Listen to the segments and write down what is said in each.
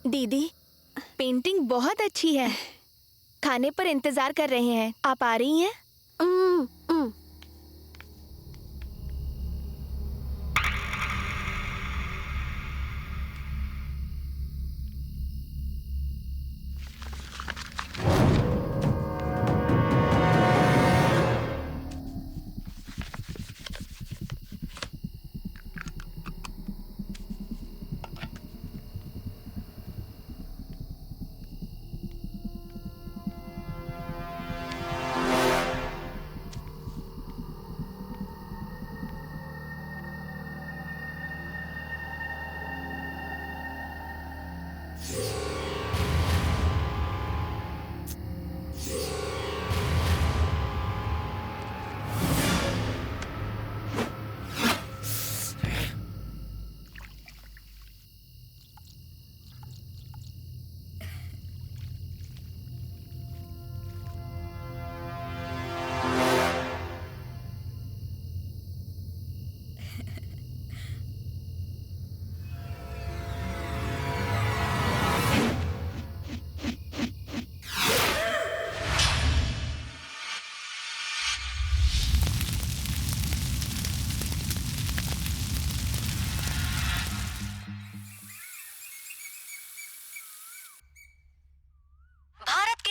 दीदी, पेंटिंग बहुत अच्छी है। खाने पर इंतजार कर रहे हैं। आप आ रही हैं?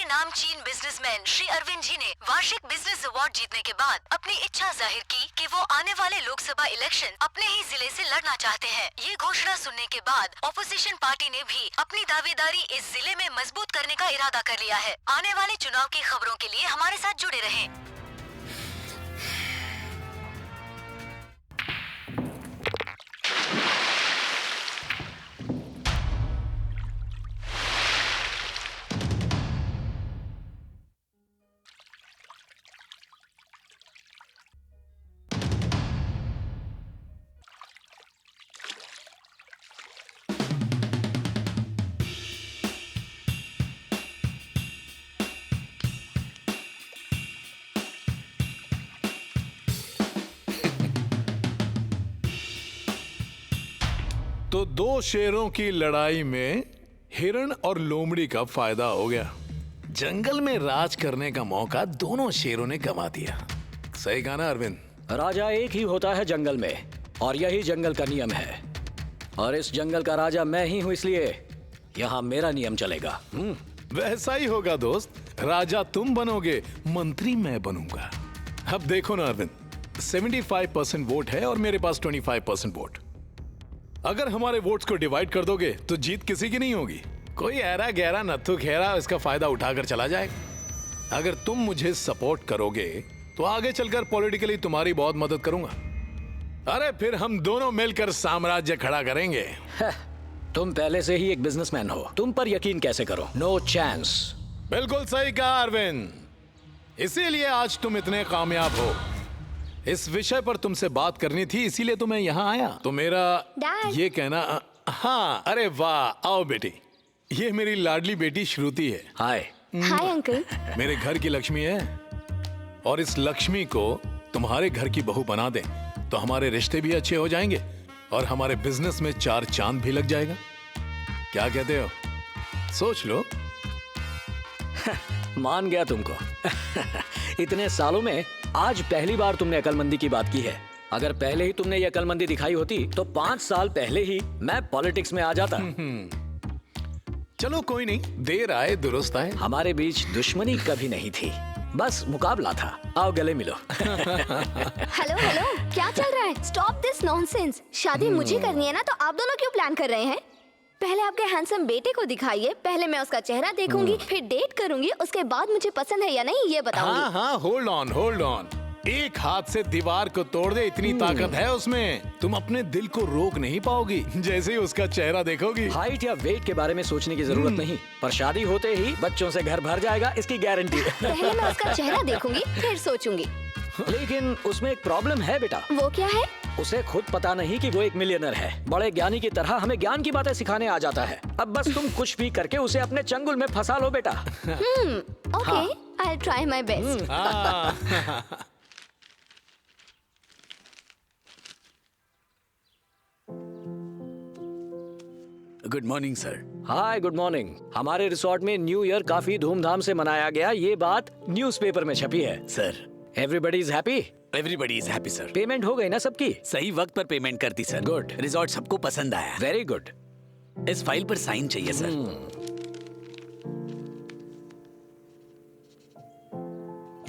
नामचीन बिजनेसमैन श्री अरविंद जी ने वार्षिक बिजनेस अवार्ड जीतने के बाद अपनी इच्छा जाहिर की कि वो आने वाले लोकसभा इलेक्शन अपने ही जिले से लड़ना चाहते हैं। ये घोषणा सुनने के बाद ऑपोजिशन पार्टी ने भी अपनी दावेदारी इस जिले में मजबूत करने का इरादा कर लिया है। आने वाले चुनाव की खबरों के लिए हमारे साथ जुड़े रहें। तो दो शेरों की लड़ाई में हिरण और लोमड़ी का फायदा हो गया। जंगल में राज करने का मौका दोनों शेरों ने गंवा दिया। सही कहा ना अरविंद? राजा एक ही होता है जंगल में, और यही जंगल का नियम है। और इस जंगल का राजा मैं ही हूं, इसलिए यहाँ मेरा नियम चलेगा। वैसा ही होगा दोस्त। राजा तुम बनोगे, मंत्री मैं बनूंगा। अब देखो ना अरविंद, 75% वोट है और मेरे पास 25% वोट। अगर हमारे वोट्स को डिवाइड कर दोगे तो जीत किसी की नहीं होगी। कोई ऐरा गहरा नत्थु खेरा इसका फायदा उठाकर चला जाएगा। अगर तुम मुझे सपोर्ट करोगे तो आगे चलकर पॉलिटिकली तुम्हारी बहुत मदद करूंगा। अरे फिर हम दोनों मिलकर साम्राज्य खड़ा करेंगे। तुम पहले से ही एक बिजनेसमैन हो, तुम पर यकीन कैसे करो? No chance. बिल्कुल सही कहा अरविंद, इसीलिए आज तुम इतने कामयाब हो। इस विषय पर तुमसे बात करनी थी, इसीलिए तो मैं यहाँ आया। तो मेरा ये कहना, हाँ, अरे वाह, आओ बेटी। ये मेरी लाडली बेटी श्रुति है। हाय। Hi uncle. मेरे घर की लक्ष्मी है, और इस लक्ष्मी को तुम्हारे घर की बहू बना दें तो हमारे रिश्ते भी अच्छे हो जाएंगे और हमारे बिजनेस में 4 चांद भी लग जाएगा। क्या कहते हो? सोच लो। मान गया तुमको। इतने सालों में आज पहली बार तुमने अकलमंदी की बात की है। अगर पहले ही तुमने ये अकलमंदी दिखाई होती तो 5 साल पहले ही मैं पॉलिटिक्स में आ जाता। चलो कोई नहीं, देर आए दुरुस्त आए। हमारे बीच दुश्मनी कभी नहीं थी, बस मुकाबला था। आओ गले मिलो। हेलो हेलो, क्या चल रहा है? Stop this nonsense. शादी मुझे करनी है ना, तो आप दोनों क्यों प्लान कर रहे हैं? पहले आपके हैंडसम बेटे को दिखाइए, पहले मैं उसका चेहरा देखूंगी, फिर डेट करूंगी, उसके बाद मुझे पसंद है या नहीं ये बताऊंगी। हाँ हाँ, होल्ड ऑन होल्ड ऑन। एक हाथ से दीवार को तोड़ दे, इतनी ताकत है उसमें। तुम अपने दिल को रोक नहीं पाओगी जैसे ही उसका चेहरा देखोगी। हाइट या वेट के बारे में सोचने की जरूरत नहीं, पर शादी होते ही बच्चों से घर भर जाएगा, इसकी गारंटी। पहले मैं उसका चेहरा देखूंगी, फिर सोचूंगी। लेकिन उसमें एक प्रॉब्लम है बेटा। वो क्या है? उसे खुद पता नहीं कि वो एक मिलियनर है। बड़े ज्ञानी की तरह हमें ज्ञान की बातें सिखाने आ जाता है। अब बस तुम कुछ भी करके उसे अपने चंगुल में फंसा लो बेटा। Okay, I will try my best. Good morning sir. Hi, good morning. हमारे रिसोर्ट में न्यू ईयर काफी धूमधाम से मनाया गया, ये बात न्यूज़पेपर में छपी है। Sir everybody is happy. Everybody is happy sir. Payment हो गई ना सबकी? सही वक्त पर पेमेंट कर दी सर। Good. रिजॉर्ट सबको पसंद आया। Very good. इस फाइल पर साइन चाहिए सर।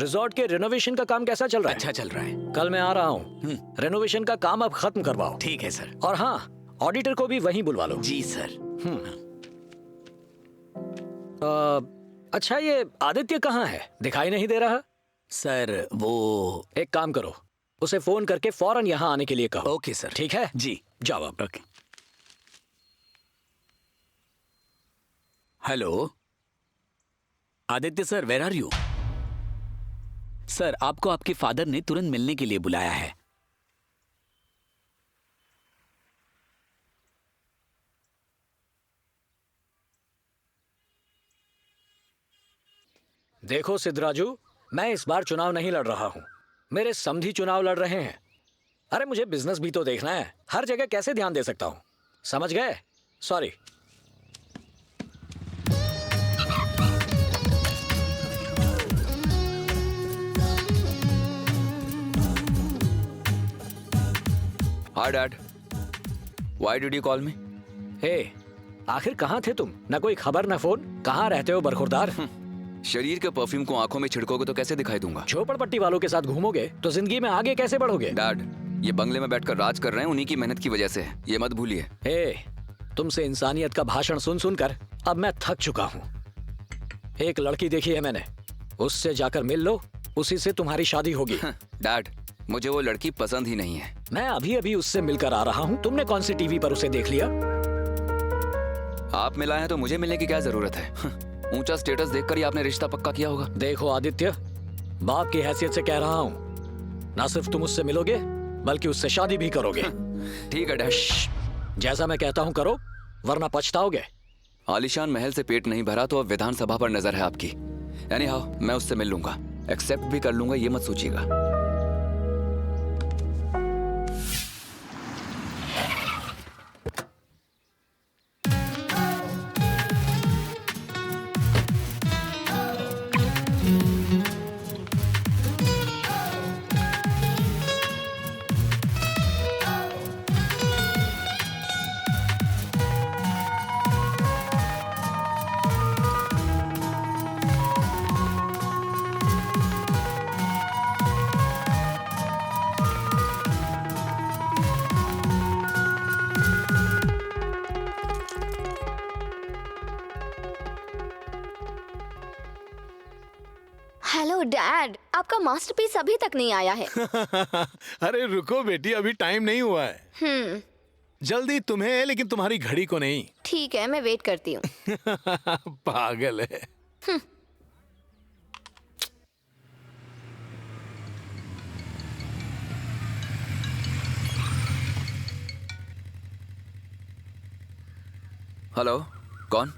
रिसोर्ट के रेनोवेशन का काम कैसा चल रहा है? अच्छा चल रहा है। कल मैं आ रहा हूँ। रेनोवेशन का काम अब खत्म करवाओ। ठीक है सर। और हाँ, ऑडिटर को भी वहीं बुलवा लो। जी सर। अच्छा, ये आदित्य कहाँ है? दिखाई नहीं दे रहा। सर वो एक काम करो, उसे फोन करके फौरन यहाँ आने के लिए कहो। Okay sir. ठीक है, जी। जाओ अब। Okay. Hello Aditya sir, where are you? Sir आपको आपके फादर ने तुरंत मिलने के लिए बुलाया है। देखो सिद्धराजू, मैं इस बार चुनाव नहीं लड़ रहा हूँ, मेरे समधी चुनाव लड़ रहे हैं। अरे मुझे बिजनेस भी तो देखना है, हर जगह कैसे ध्यान दे सकता हूँ? समझ गए? Sorry. Hi Dad. Why did you call me? हे, आखिर कहाँ थे तुम? न कोई खबर न फोन। कहाँ रहते हो बरखुरदार? शरीर के परफ्यूम को आंखों में छिड़कोगे तो कैसे दिखाई दूंगा? झोपड़पट्टी वालों के साथ घूमोगे तो जिंदगी में आगे कैसे बढ़ोगे? डैड, ये बंगले में बैठकर राज कर रहे हैं उन्हीं की मेहनत की वजह से, ये मत भूलिए। हे, तुमसे इंसानियत का भाषण सुन सुनकर अब मैं थक चुका हूँ। एक लड़की देखी है मैंने, उससे जाकर मिल लो, उसी से तुम्हारी शादी होगी। डैड, मुझे वो लड़की पसंद ही नहीं है। मैं अभी अभी उससे मिलकर आ रहा हूँ। तुमने कौन सी टीवी पर उसे देख लिया? आप मिला है तो मुझे मिलने की क्या जरूरत है? ऊंचा स्टेटस देखकर ही आपने रिश्ता पक्का किया होगा। देखो आदित्य, बाप की हैसियत से कह रहा हूँ, ना सिर्फ तुम उससे मिलोगे बल्कि उससे शादी भी करोगे। ठीक है डैड। जैसा मैं कहता हूँ करो, वरना पछताओगे। आलिशान महल से पेट नहीं भरा तो अब विधानसभा पर नजर है आपकी। यानी हाँ, मैं उससे मिल लूंगा, एक्सेप्ट भी कर लूंगा, ये मत सोचिएगा। हेलो डैड, आपका मास्टरपीस अभी तक नहीं आया है। अरे रुको बेटी, अभी टाइम नहीं हुआ है। जल्दी तुम्हें है लेकिन तुम्हारी घड़ी को नहीं। ठीक है, मैं वेट करती हूँ। पागल है। हेलो, कौन?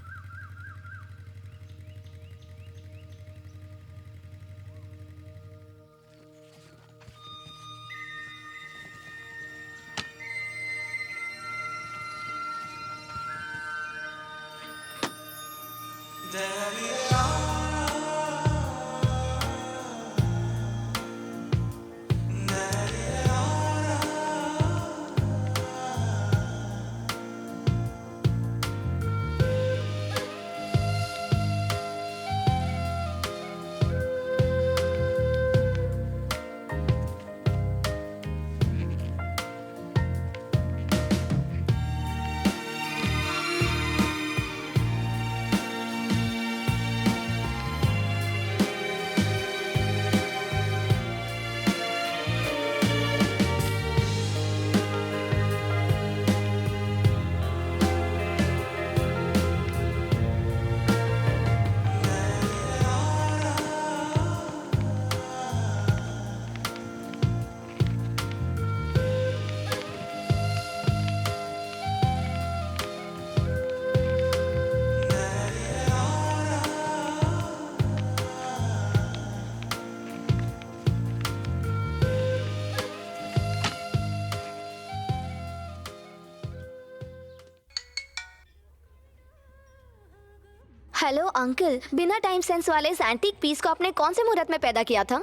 हेलो अंकल, बिना टाइम सेंस वाले इस एंटीक पीस को आपने कौन से मुहूर्त में पैदा किया था?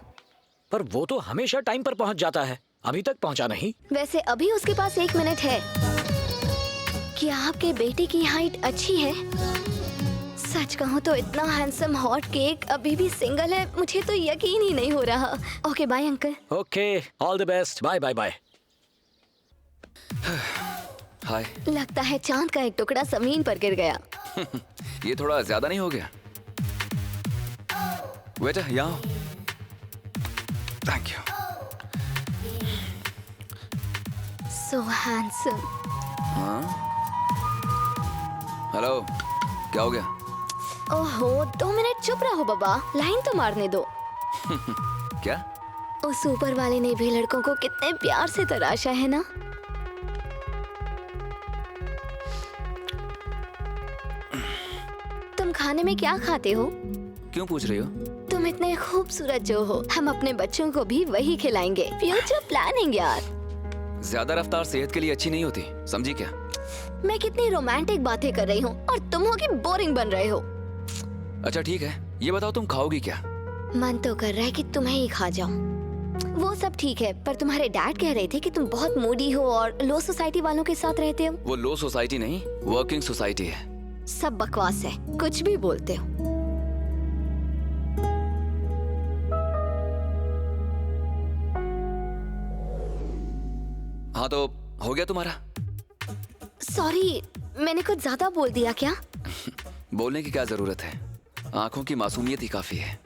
पर वो तो हमेशा टाइम पर पहुंच जाता है, अभी तक पहुंचा नहीं। वैसे अभी उसके पास 1 मिनट है। क्या आपके बेटे की हाइट अच्छी है? सच कहूँ तो इतना हैंडसम हॉट केक अभी भी सिंगल है, मुझे तो यकीन ही नहीं हो रहा। Okay bye uncle. Okay, all the best, bye bye bye. Hi. लगता है चांद का एक टुकड़ा जमीन पर गिर गया। ये थोड़ा ज्यादा नहीं हो गया? बेटा यहाँ। Thank you. So handsome. हाँ? हेलो, क्या हो गया? ओहो, 2 मिनट चुप रहो बाबा, लाइन तो मारने दो। क्या? उस ऊपर वाले ने भी लड़कों को कितने प्यार से तराशा है ना। तुम खाने में क्या खाते हो? क्यों पूछ रही हो? तुम इतने खूबसूरत जो हो, हम अपने बच्चों को भी वही खिलाएंगे। फ्यूचर प्लानिंग यार। ज्यादा रफ्तार सेहत के लिए अच्छी नहीं होती, समझी क्या? मैं कितनी रोमांटिक बातें कर रही हूँ और तुम हो कि बोरिंग बन रहे हो। अच्छा ठीक है, ये बताओ तुम खाओगी क्या? मन तो कर रहा है कि तुम्हें ही खा जाऊं। वो सब ठीक है, पर तुम्हारे डैड कह रहे थे कि तुम बहुत मूडी हो और लो सोसाइटी वालों के साथ रहते हो। वो लो सोसाइटी नहीं, वर्किंग सोसाइटी है। सब बकवास है, कुछ भी बोलते हो। हाँ तो हो गया तुम्हारा? सॉरी, मैंने कुछ ज्यादा बोल दिया क्या? बोलने की क्या जरूरत है, आंखों की मासूमियत ही काफी है।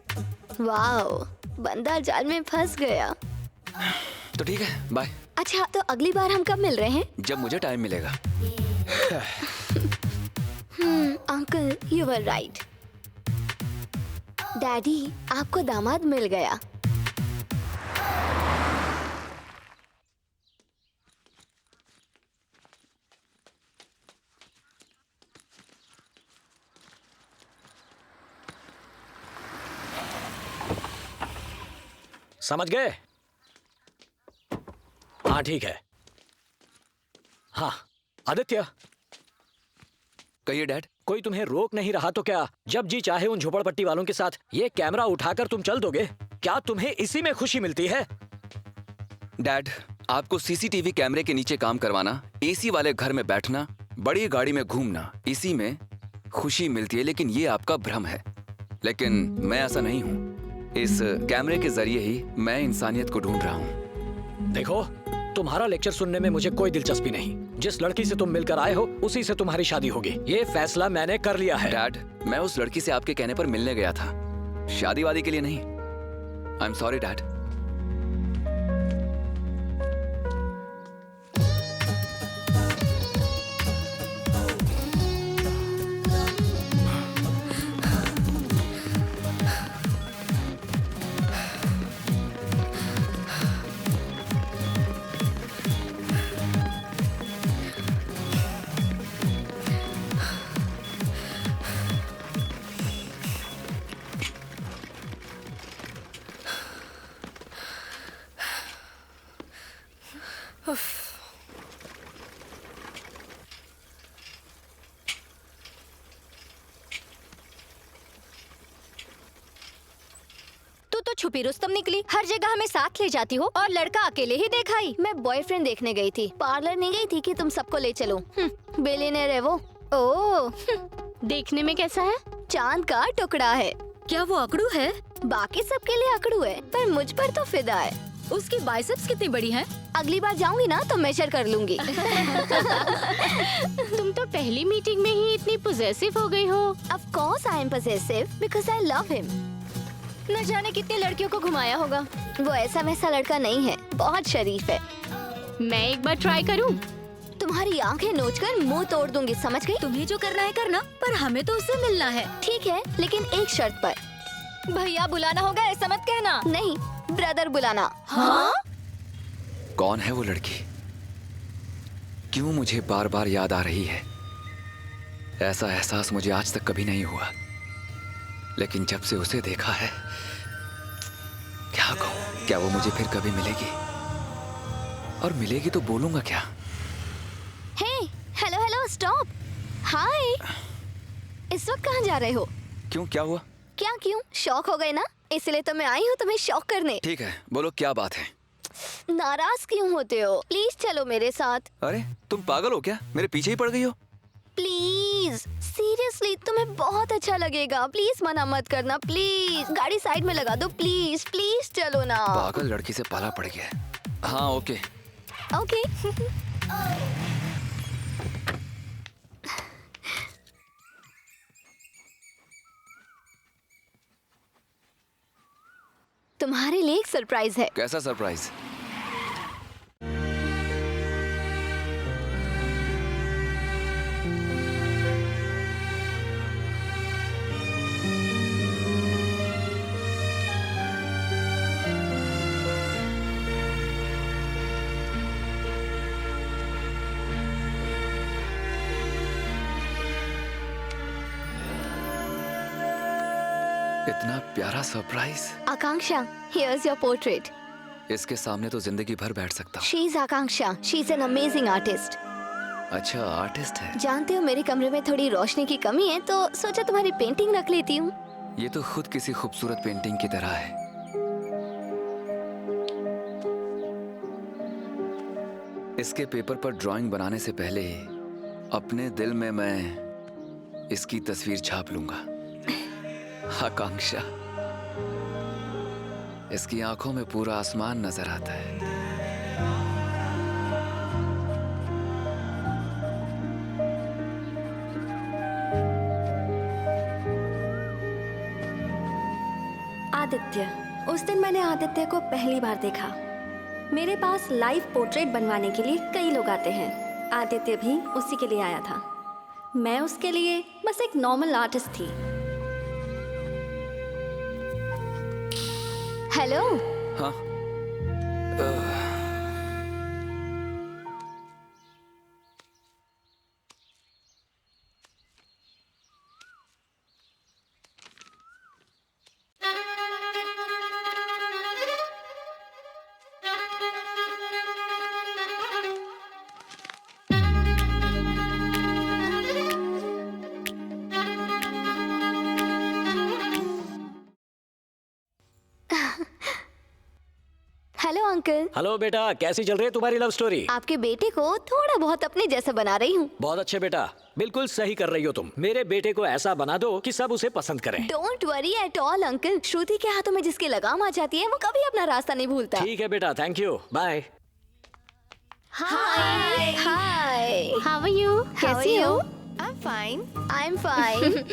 वाओ, बंदा जाल में फंस गया। तो ठीक है, बाय। अच्छा, तो अगली बार हम कब मिल रहे हैं? जब मुझे टाइम मिलेगा। Uncle, you were right. Daddy, आपको दामाद मिल गया। समझ गए? हाँ ठीक है। हाँ आदित्य, कहिए डैड। कोई तुम्हें रोक नहीं रहा तो क्या जब जी चाहे उन झोपड़पट्टी वालों के साथ ये कैमरा उठाकर तुम चल दोगे? क्या तुम्हें इसी में खुशी मिलती है? डैड, आपको सीसीटीवी कैमरे के नीचे काम करवाना, एसी वाले घर में बैठना, बड़ी गाड़ी में घूमना, इसी में खुशी मिलती है, लेकिन ये आपका भ्रम है। लेकिन मैं ऐसा नहीं हूँ। इस कैमरे के जरिए ही मैं इंसानियत को ढूंढ रहा हूँ। देखो, तुम्हारा लेक्चर सुनने में मुझे कोई दिलचस्पी नहीं। जिस लड़की से तुम मिलकर आए हो उसी से तुम्हारी शादी होगी, ये फैसला मैंने कर लिया है। डैड, मैं उस लड़की से आपके कहने पर मिलने गया था, शादी वादी के लिए नहीं। I am sorry dad. तो छुपी रुस्तम निकली, हर जगह हमें साथ ले जाती हो और लड़का अकेले ही दिखाई। मैं बॉयफ्रेंड देखने गई थी, पार्लर नहीं गई थी कि तुम सबको ले चलो। बिलियनर है वो। ओह, देखने में कैसा है? चांद का टुकड़ा है। क्या वो अकड़ू है? बाकी सबके लिए अकड़ू है, पर मुझ पर तो फिदा है। उसकी बाइसेप्स कितनी बड़ी हैं? अगली बार जाऊंगी ना तो मेजर कर लूंगी। तुम तो पहली मीटिंग में ही इतनी पोजेसिव हो गई हो। Of course I am possessive because I love him. न जाने कितनी लड़कियों को घुमाया होगा। वो ऐसा वैसा लड़का नहीं है, बहुत शरीफ है। मैं एक बार ट्राई करूं? तुम्हारी आंखें नोचकर मुंह तोड़ दूंगी, समझ गई? तुम्हें जो करना है करना, पर हमें तो उससे मिलना है। ठीक है, लेकिन एक शर्त पर। भैया बुलाना होगा, ऐसा मत कहना। नहीं, ब्रदर बुलाना। हाँ? कौन है वो लड़की? क्यों मुझे बार बार याद आ रही है? ऐसा एहसास मुझे आज तक कभी नहीं हुआ, लेकिन जब से उसे देखा है, क्या कहूं, क्या वो मुझे फिर कभी मिलेगी? और मिलेगी तो बोलूंगा क्या? हे, हेलो हेलो, स्टॉप। हाय, इस वक्त कहाँ जा रहे हो? क्यों, क्या हुआ? क्या क्यों? शॉक हो गए ना? इसलिए तो मैं आई हूँ तुम्हें शॉक करने। ठीक है, बोलो क्या बात है? नाराज क्यों होते हो? प्लीज चलो मेरे साथ। अरे तुम पागल हो क्या? मेरे पीछे ही पड़ गई हो। प्लीज सीरियसली, तुम्हें बहुत अच्छा लगेगा। प्लीज मना मत करना, प्लीज। गाड़ी साइड में लगा दो, प्लीज प्लीज चलो ना। पागल लड़की से पाला पड़ गया है। हाँ ओके। ओके। तुम्हारे लिए एक सरप्राइज है। कैसा सरप्राइज? इतना प्यारा surprise. Akanksha, here's your portrait. इसके सामने तो जिंदगी भर बैठ सकता हूँ। She's Akanksha. She's an amazing artist. अच्छा आर्टिस्ट है। जानते हो मेरे कमरे में थोड़ी रोशनी की कमी है, तो सोचा तुम्हारी पेंटिंग रख लेती हूँ। ये तो खुद किसी खूबसूरत पेंटिंग की तरह है। इसके पेपर पर ड्राइंग बनाने से पहले ही अपने दिल में मैं इसकी तस्वीर छाप लूंगा। आकांक्षा, इसकी आंखों में पूरा आसमान नजर आता है। आदित्य। उस दिन मैंने आदित्य को पहली बार देखा। मेरे पास लाइव पोर्ट्रेट बनवाने के लिए कई लोग आते हैं। आदित्य भी उसी के लिए आया था। मैं उसके लिए बस एक नॉर्मल आर्टिस्ट थी। हेलो। हाँ। Hello uncle. हेलो बेटा, कैसी चल रही है तुम्हारी लव स्टोरी? आपके बेटे को थोड़ा बहुत अपने जैसा बना रही हूँ। बहुत अच्छे बेटा, बिल्कुल सही कर रही हो तुम। मेरे बेटे को ऐसा बना दो कि सब उसे पसंद करें। Don't worry at all uncle. Shruti के हाथों में जिसकी लगाम आ जाती है वो कभी अपना रास्ता नहीं भूलता। ठीक है बेटा, thank you, bye. Hi hi. How are you? कैसी हो? I'm fine. I am fine.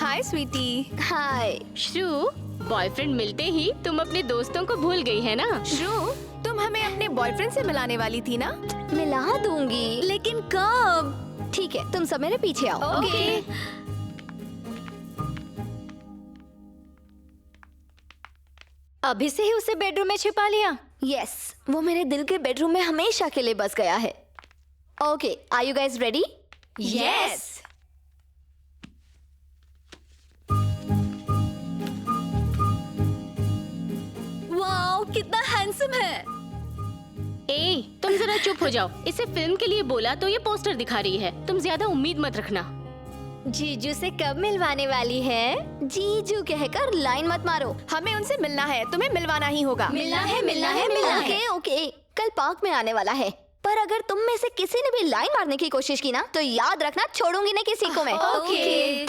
Hi, sweetie. Hi. श्रू, बॉयफ्रेंड मिलते ही तुम अपने दोस्तों को भूल गई है ना? श्रू, तुम हमें अपने बॉयफ्रेंड से मिलाने वाली थी ना? मिला दूंगी, लेकिन कब? ठीक है, तुम सब मेरे पीछे आओ। ओके। अभी से ही उसे बेडरूम में छिपा लिया? यस, वो मेरे दिल के बेडरूम में हमेशा के लिए बस गया है। Okay, are you guys ready? Yes. Wow, कितना हैंडसम है। ए, तुम जरा चुप हो जाओ। इसे फिल्म के लिए बोला तो ये पोस्टर दिखा रही है। तुम ज्यादा उम्मीद मत रखना। जीजू से कब मिलवाने वाली है? जीजू कहकर लाइन मत मारो। हमें उनसे मिलना है, तुम्हें मिलवाना ही होगा। मिलना है, मिलना है, मिलना है। ओके ओके, कल पार्क में आने वाला है। पर अगर तुम में से किसी ने भी लाइन मारने की कोशिश की ना, तो याद रखना छोड़ूंगी नहीं किसी को मैं। ओके।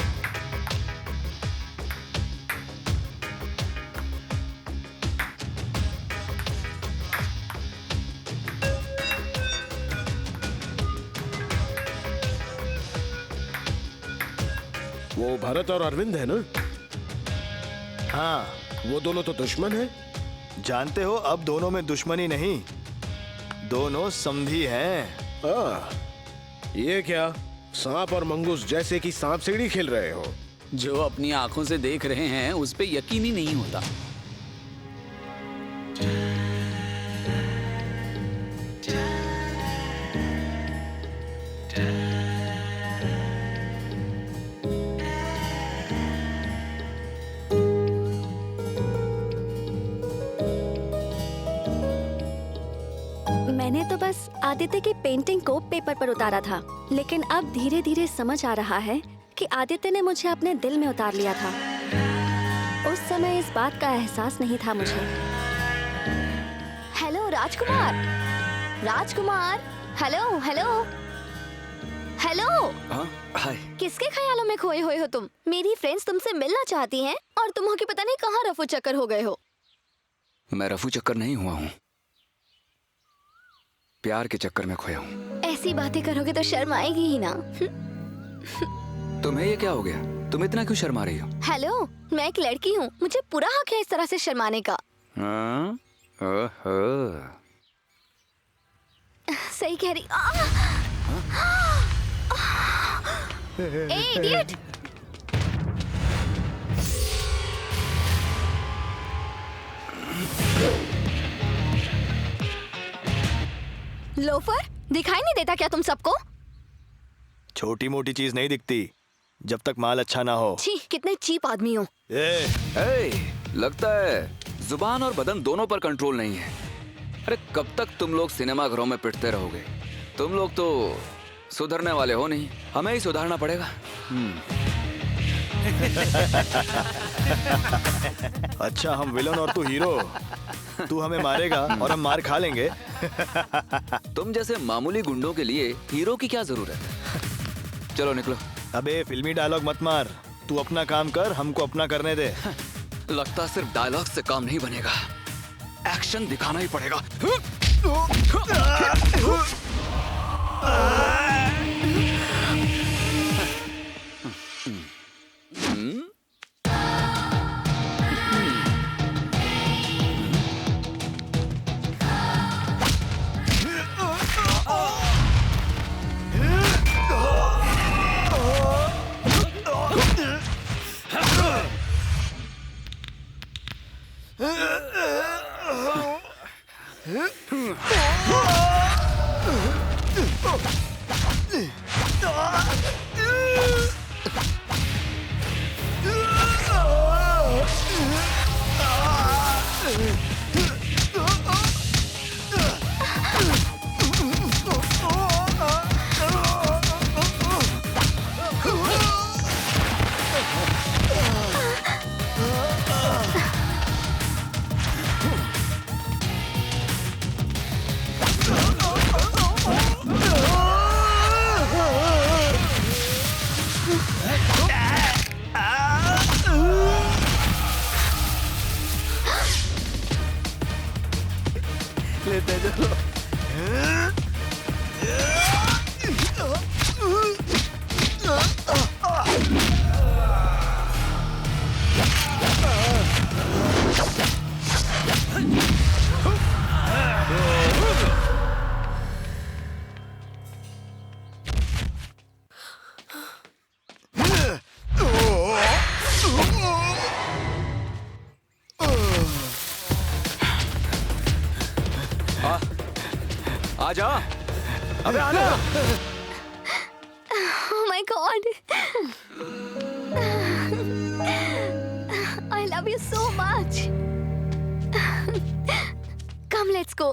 वो भरत और अरविंद है ना? हाँ, वो दोनों तो दुश्मन है। जानते हो अब दोनों में दुश्मनी नहीं, दोनों समधी हैं। ये क्या, सांप और मंगूस जैसे कि सांप सीढ़ी खेल रहे हो? जो अपनी आंखों से देख रहे हैं उस पे यकीन ही नहीं होता। मैंने तो बस आदित्य की पेंटिंग को पेपर पर उतारा था, लेकिन अब धीरे धीरे समझ आ रहा है कि आदित्य ने मुझे अपने दिल में उतार लिया था। समय इस बात का एहसास नहीं था मुझे। हेलो राजकुमार, राजकुमार, हेलो हेलो हेलो। हाँ, हाय। किसके ख्यालों में खोए हुए हो तुम? मेरी फ्रेंड्स तुमसे मिलना चाहती हैं और तुम हो कि पता नहीं कहाँ रफू चक्कर हो गए हो। मैं रफू चक्कर नहीं हुआ हूँ, प्यार के चक्कर में खोया हूँ। ऐसी बातें करोगे तो शर्म आएगी ही ना। तुम्हें ये क्या हो गया? तुम इतना क्यों शर्मा रही हो? हेलो, मैं एक लड़की हूँ, मुझे पूरा हक है इस तरह से शर्माने का। हाँ? ओहो। सही कह रही। ए इडियट! लोफर, दिखाई नहीं देता क्या तुम सबको? छोटी मोटी चीज नहीं दिखती जब तक माल अच्छा ना हो। छी, कितने चीप आदमी हो। लगता है जुबान और बदन दोनों पर कंट्रोल नहीं है। अरे कब तक तुम लोग सिनेमा घरों में पिटते रहोगे? तुम लोग तो सुधरने वाले हो नहीं, हमें ही सुधारना पड़ेगा। अच्छा, हम विलन और तू हीरो। तू हमें मारेगा और हम मार खा लेंगे। तुम जैसे मामूली गुंडों के लिए हीरो की क्या जरूरत है? चलो निकलो। अबे फिल्मी डायलॉग मत मार, तू अपना काम कर, हमको अपना करने दे। लगता सिर्फ डायलॉग से काम नहीं बनेगा, एक्शन दिखाना ही पड़ेगा। आजा, अबे आना। Oh my God! I love you so much. Come, let's go.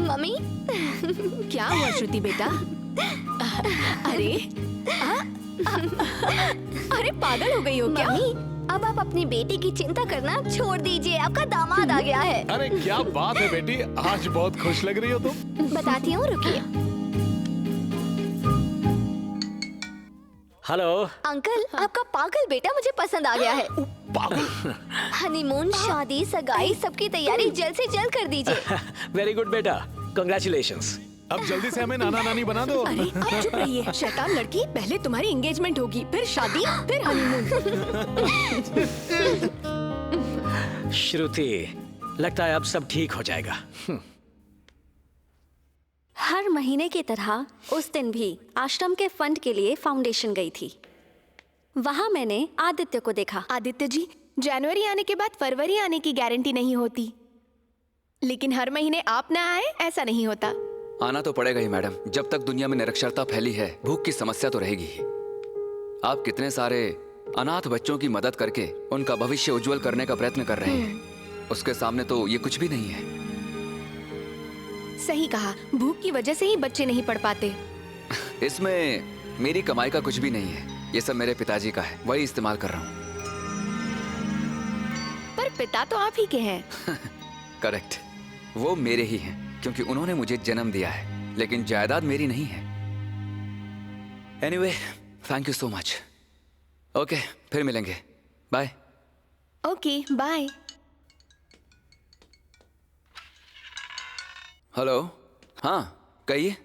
Mummy, क्या हुआ श्रुति बेटा? अरे अरे पागल हो गई हो क्या? मम्मी, अब आप अपनी बेटी की चिंता करना छोड़ दीजिए, आपका दामाद आ गया है। अरे क्या बात है बेटी, आज बहुत खुश लग रही हो तुम। बताती हूँ, रुकिए। हेलो अंकल, आपका पागल बेटा मुझे पसंद आ गया है। पागल? हनीमून, शादी, सगाई, सबकी तैयारी जल्द से जल्द कर दीजिए। वेरी गुड बेटा, कंग्रेचुलेशंस। अब जल्दी से हमें नाना नानी बना दो। अरे आप चुप रहिए, शैतान लड़की। पहले तुम्हारी एंगेजमेंट होगी, फिर शादी, फिर हनीमून। श्रुति, लगता है अब सब ठीक हो जाएगा। हर महीने की तरह उस दिन भी आश्रम के फंड के लिए फाउंडेशन गई थी। वहां मैंने आदित्य को देखा। आदित्य जी, जनवरी आने के बाद फरवरी आने की गारंटी नहीं होती, लेकिन हर महीने आप ना आए ऐसा नहीं होता। आना तो पड़ेगा ही मैडम, जब तक दुनिया में निरक्षरता फैली है भूख की समस्या तो रहेगी ही। आप कितने सारे अनाथ बच्चों की मदद करके उनका भविष्य उज्जवल करने का प्रयत्न कर रहे हैं, उसके सामने तो ये कुछ भी नहीं है। सही कहा, भूख की वजह से ही बच्चे नहीं पढ़ पाते। इसमें मेरी कमाई का कुछ भी नहीं है, ये सब मेरे पिताजी का है, वही इस्तेमाल कर रहा हूँ। पर पिता तो आप ही के हैं। करेक्ट, वो मेरे ही हैं क्योंकि उन्होंने मुझे जन्म दिया है, लेकिन जायदाद मेरी नहीं है। Anyway, thank you so much. Okay, फिर मिलेंगे, बाय। Okay, bye. हेलो, हाँ कहिए।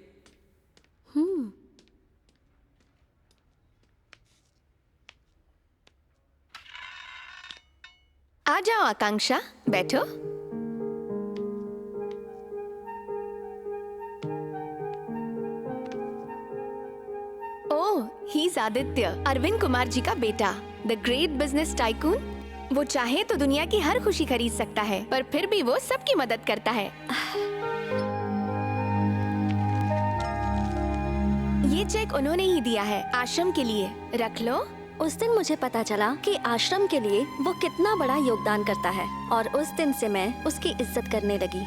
आ जाओ आकांक्षा, बैठो। ओह, ही इज आदित्य, अरविंद कुमार जी का बेटा, द ग्रेट बिजनेस टाइकून। वो चाहे तो दुनिया की हर खुशी खरीद सकता है, पर फिर भी वो सबकी मदद करता है। ये चेक उन्होंने ही दिया है आश्रम के लिए, रख लो। उस दिन मुझे पता चला कि आश्रम के लिए वो कितना बड़ा योगदान करता है, और उस दिन से मैं उसकी इज्जत करने लगी।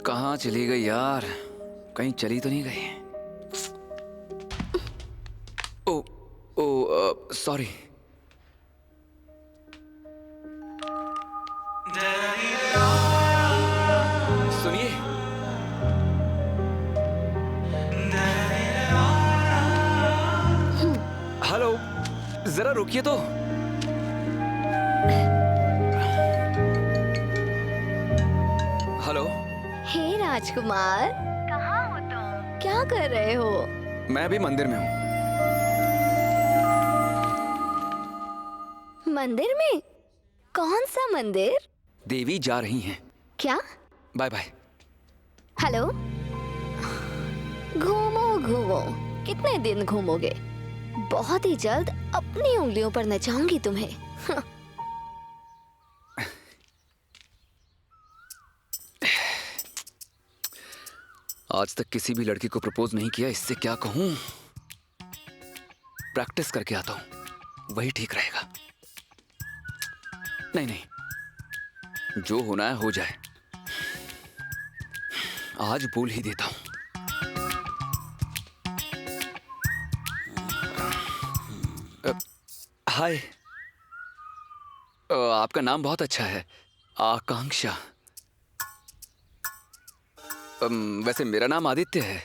कहाँ चली गई यार, कहीं चली तो नहीं गई? ओ ओ सॉरी। सुनिए, हेलो, जरा रुकिए तो। हेलो। हे राजकुमार, कहाँ हो तुम? क्या कर रहे हो? मैं अभी मंदिर में हूँ। मंदिर में? कौन सा मंदिर? देवी जा रही हैं। क्या? Bye bye. हेलो, घूमो घूमो, कितने दिन घूमोगे? बहुत ही जल्द अपनी उंगलियों पर नचाऊंगी तुम्हें। आज तक किसी भी लड़की को प्रपोज नहीं किया, इससे क्या कहूं? प्रैक्टिस करके आता हूं, वही ठीक रहेगा। नहीं नहीं, जो होना है हो जाए। आज बोल ही देता हूं। हाय, आपका नाम बहुत अच्छा है, आकांक्षा। वैसे मेरा नाम आदित्य है।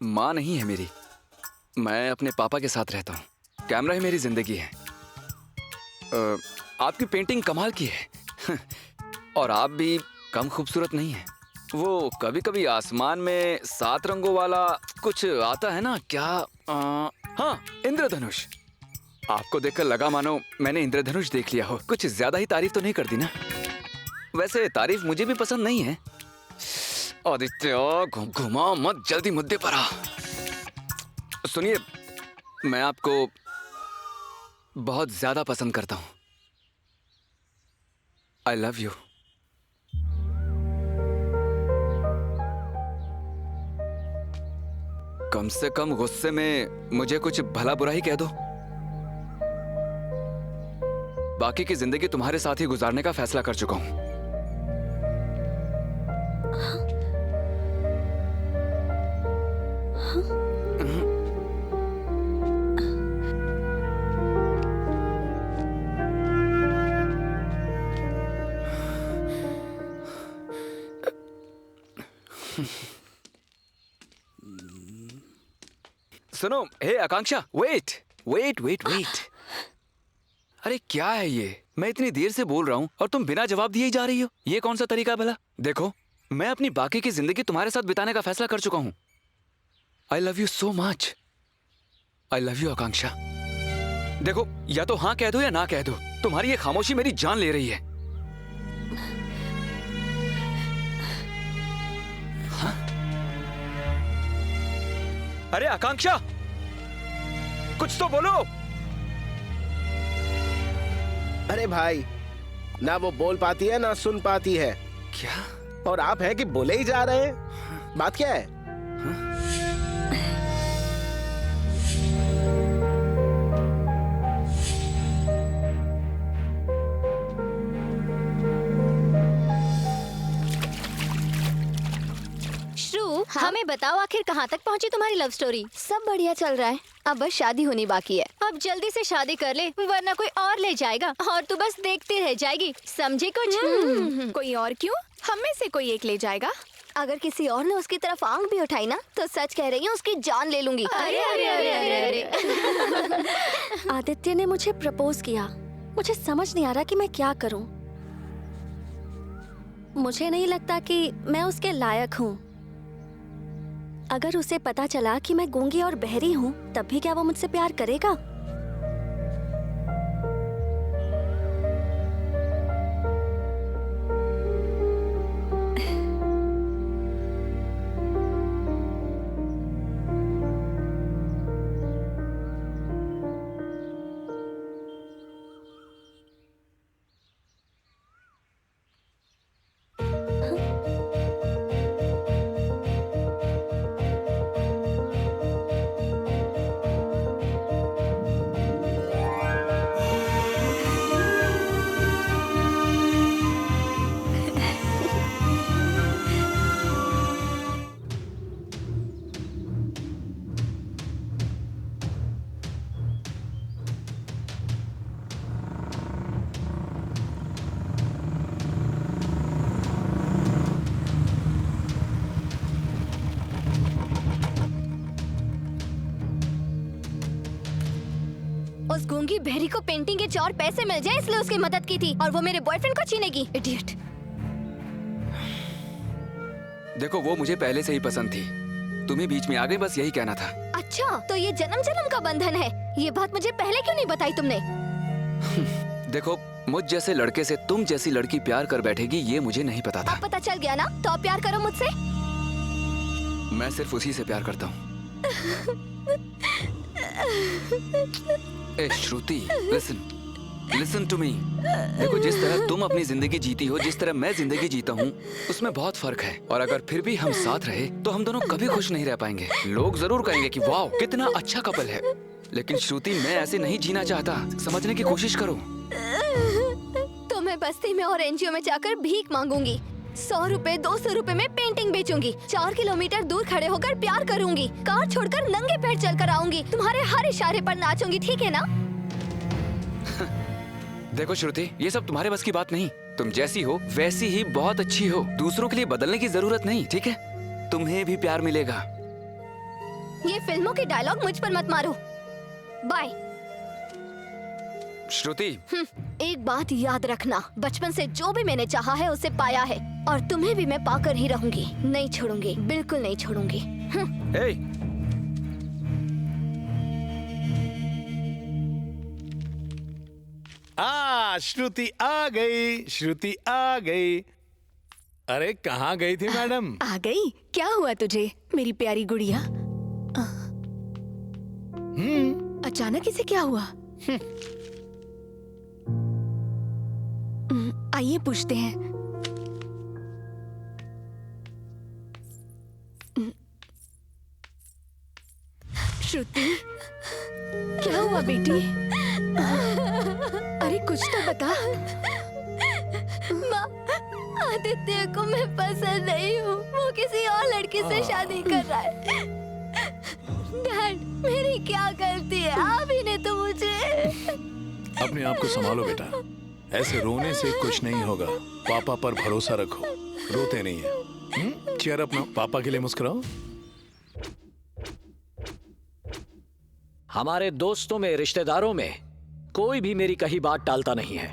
माँ नहीं है मेरी, मैं अपने पापा के साथ रहता हूँ। कैमरा ही मेरी जिंदगी है। आपकी पेंटिंग कमाल की है। और आप भी कम खूबसूरत नहीं है। वो कभी कभी आसमान में 7 रंगों वाला कुछ आता है ना, क्या? हाँ, इंद्रधनुष। आपको देखकर लगा मानो मैंने इंद्रधनुष देख लिया हो। कुछ ज्यादा ही तारीफ तो नहीं कर दी ना? वैसे तारीफ मुझे भी पसंद नहीं है। आदित्य, घुमा मत, जल्दी मुद्दे पर आ। सुनिए, मैं आपको बहुत ज्यादा पसंद करता हूं। आई लव यू। कम से कम गुस्से में मुझे कुछ भला बुरा ही कह दो। बाकी की जिंदगी तुम्हारे साथ ही गुजारने का फैसला कर चुका हूं। सुनो, हे आकांक्षा, वेट वेट वेट वेट। अरे क्या है ये? मैं इतनी देर से बोल रहा हूँ और तुम बिना जवाब दिए ही जा रही हो। ये कौन सा तरीका है भला? देखो, मैं अपनी बाकी की जिंदगी तुम्हारे साथ बिताने का फैसला कर चुका हूँ। I love you so much. I love you Akanksha. देखो, या तो हाँ कह दो या ना कह दो। तुम्हारी ये खामोशी मेरी जान ले रही है। हाँ? अरे आकांक्षा, कुछ तो बोलो। अरे भाई, ना वो बोल पाती है ना सुन पाती है। क्या? और आप हैं कि बोले ही जा रहे हैं। बात क्या है? श्रू, हमें बताओ आखिर कहाँ तक पहुँची तुम्हारी लव स्टोरी? सब बढ़िया चल रहा है, अब बस शादी होनी बाकी है। अब जल्दी से शादी कर ले, वरना कोई और ले जाएगा और तू बस देखती रह जाएगी। समझी कुछ? कोई और क्यों? हम में से कोई एक ले जाएगा। अगर किसी और ने उसकी तरफ आंख भी उठाई ना, तो सच कह रही हूँ, उसकी जान ले लूंगी। अरे अरे अरे अरे अरे। आदित्य ने मुझे प्रपोज किया। मुझे समझ नहीं आ रहा कि मैं क्या करूं। मुझे नहीं लगता कि मैं उसके लायक हूं। अगर उसे पता चला कि मैं गूंगी और बहरी हूं, तब भी क्या वो मुझसे प्यार करेगा? उस गूंगी बहरी को पेंटिंग के 4 पैसे मिल जाए इसलिए उसकी मदद की थी, और वो मेरे बॉयफ्रेंड को छीनेगी। इडियट। देखो, वो मुझे पहले से ही पसंद थी। तुम्ही बीच में आ गई, बस यही कहना था। अच्छा, तो ये जन्म जन्म का बंधन है। ये बात मुझे पहले क्यों नहीं बताई तुमने? देखो, मुझ जैसे लड़के से तुम जैसी लड़की प्यार कर बैठेगी, ये मुझे नहीं पता था। अब पता चल गया ना, तो अब प्यार करो मुझसे। मैं सिर्फ उसी से प्यार करता हूँ। ए श्रुति, लिसन टू मी। देखो, जिस तरह तुम अपनी जिंदगी जीती हो, जिस तरह मैं जिंदगी जीता हूँ, उसमें बहुत फर्क है। और अगर फिर भी हम साथ रहे, तो हम दोनों कभी खुश नहीं रह पाएंगे। लोग जरूर कहेंगे कि वाह, कितना अच्छा कपल है। लेकिन श्रुति, मैं ऐसे नहीं जीना चाहता। समझने की कोशिश करो। तो मैं बस्ती में और एनजीओ में जाकर भीख मांगूंगी। 100 रुपए 200 रुपए में पेंटिंग बेचूंगी। 4 किलोमीटर दूर खड़े होकर प्यार करूंगी। कार छोड़कर नंगे पैर चलकर आऊंगी। तुम्हारे हर इशारे पर नाचूंगी, ठीक है ना? देखो श्रुति, ये सब तुम्हारे बस की बात नहीं। तुम जैसी हो वैसी ही बहुत अच्छी हो। दूसरों के लिए बदलने की जरूरत नहीं, ठीक है? तुम्हें भी प्यार मिलेगा। ये फिल्मों के डायलॉग मुझ पर मत मारो। बाय। श्रुति, एक बात याद रखना, बचपन से जो भी मैंने चाहा है उसे पाया है, और तुम्हें भी मैं पाकर ही रहूंगी। नहीं छोड़ूंगी, बिल्कुल नहीं छोड़ूंगी। हे, श्रुति आ गई, श्रुति आ गई। अरे कहाँ गई थी मैडम? आ गई? क्या हुआ तुझे मेरी प्यारी गुड़िया? अचानक इसे क्या हुआ? आइए पूछते हैं। श्रुति, क्या हुआ बेटी? अरे कुछ तो बता। माँ, आदित्य को मैं पसंद नहीं हूँ। वो किसी और लड़की से शादी कर रहा है। डैड, मेरी क्या गलती है? आप ही ने तो मुझे। अपने आप को संभालो बेटा, ऐसे रोने से कुछ नहीं होगा। पापा पर भरोसा रखो, रोते नहीं है। चेयर अपना, पापा के लिए मुस्कुराओ। हमारे दोस्तों में, रिश्तेदारों में कोई भी मेरी कही बात टालता नहीं है,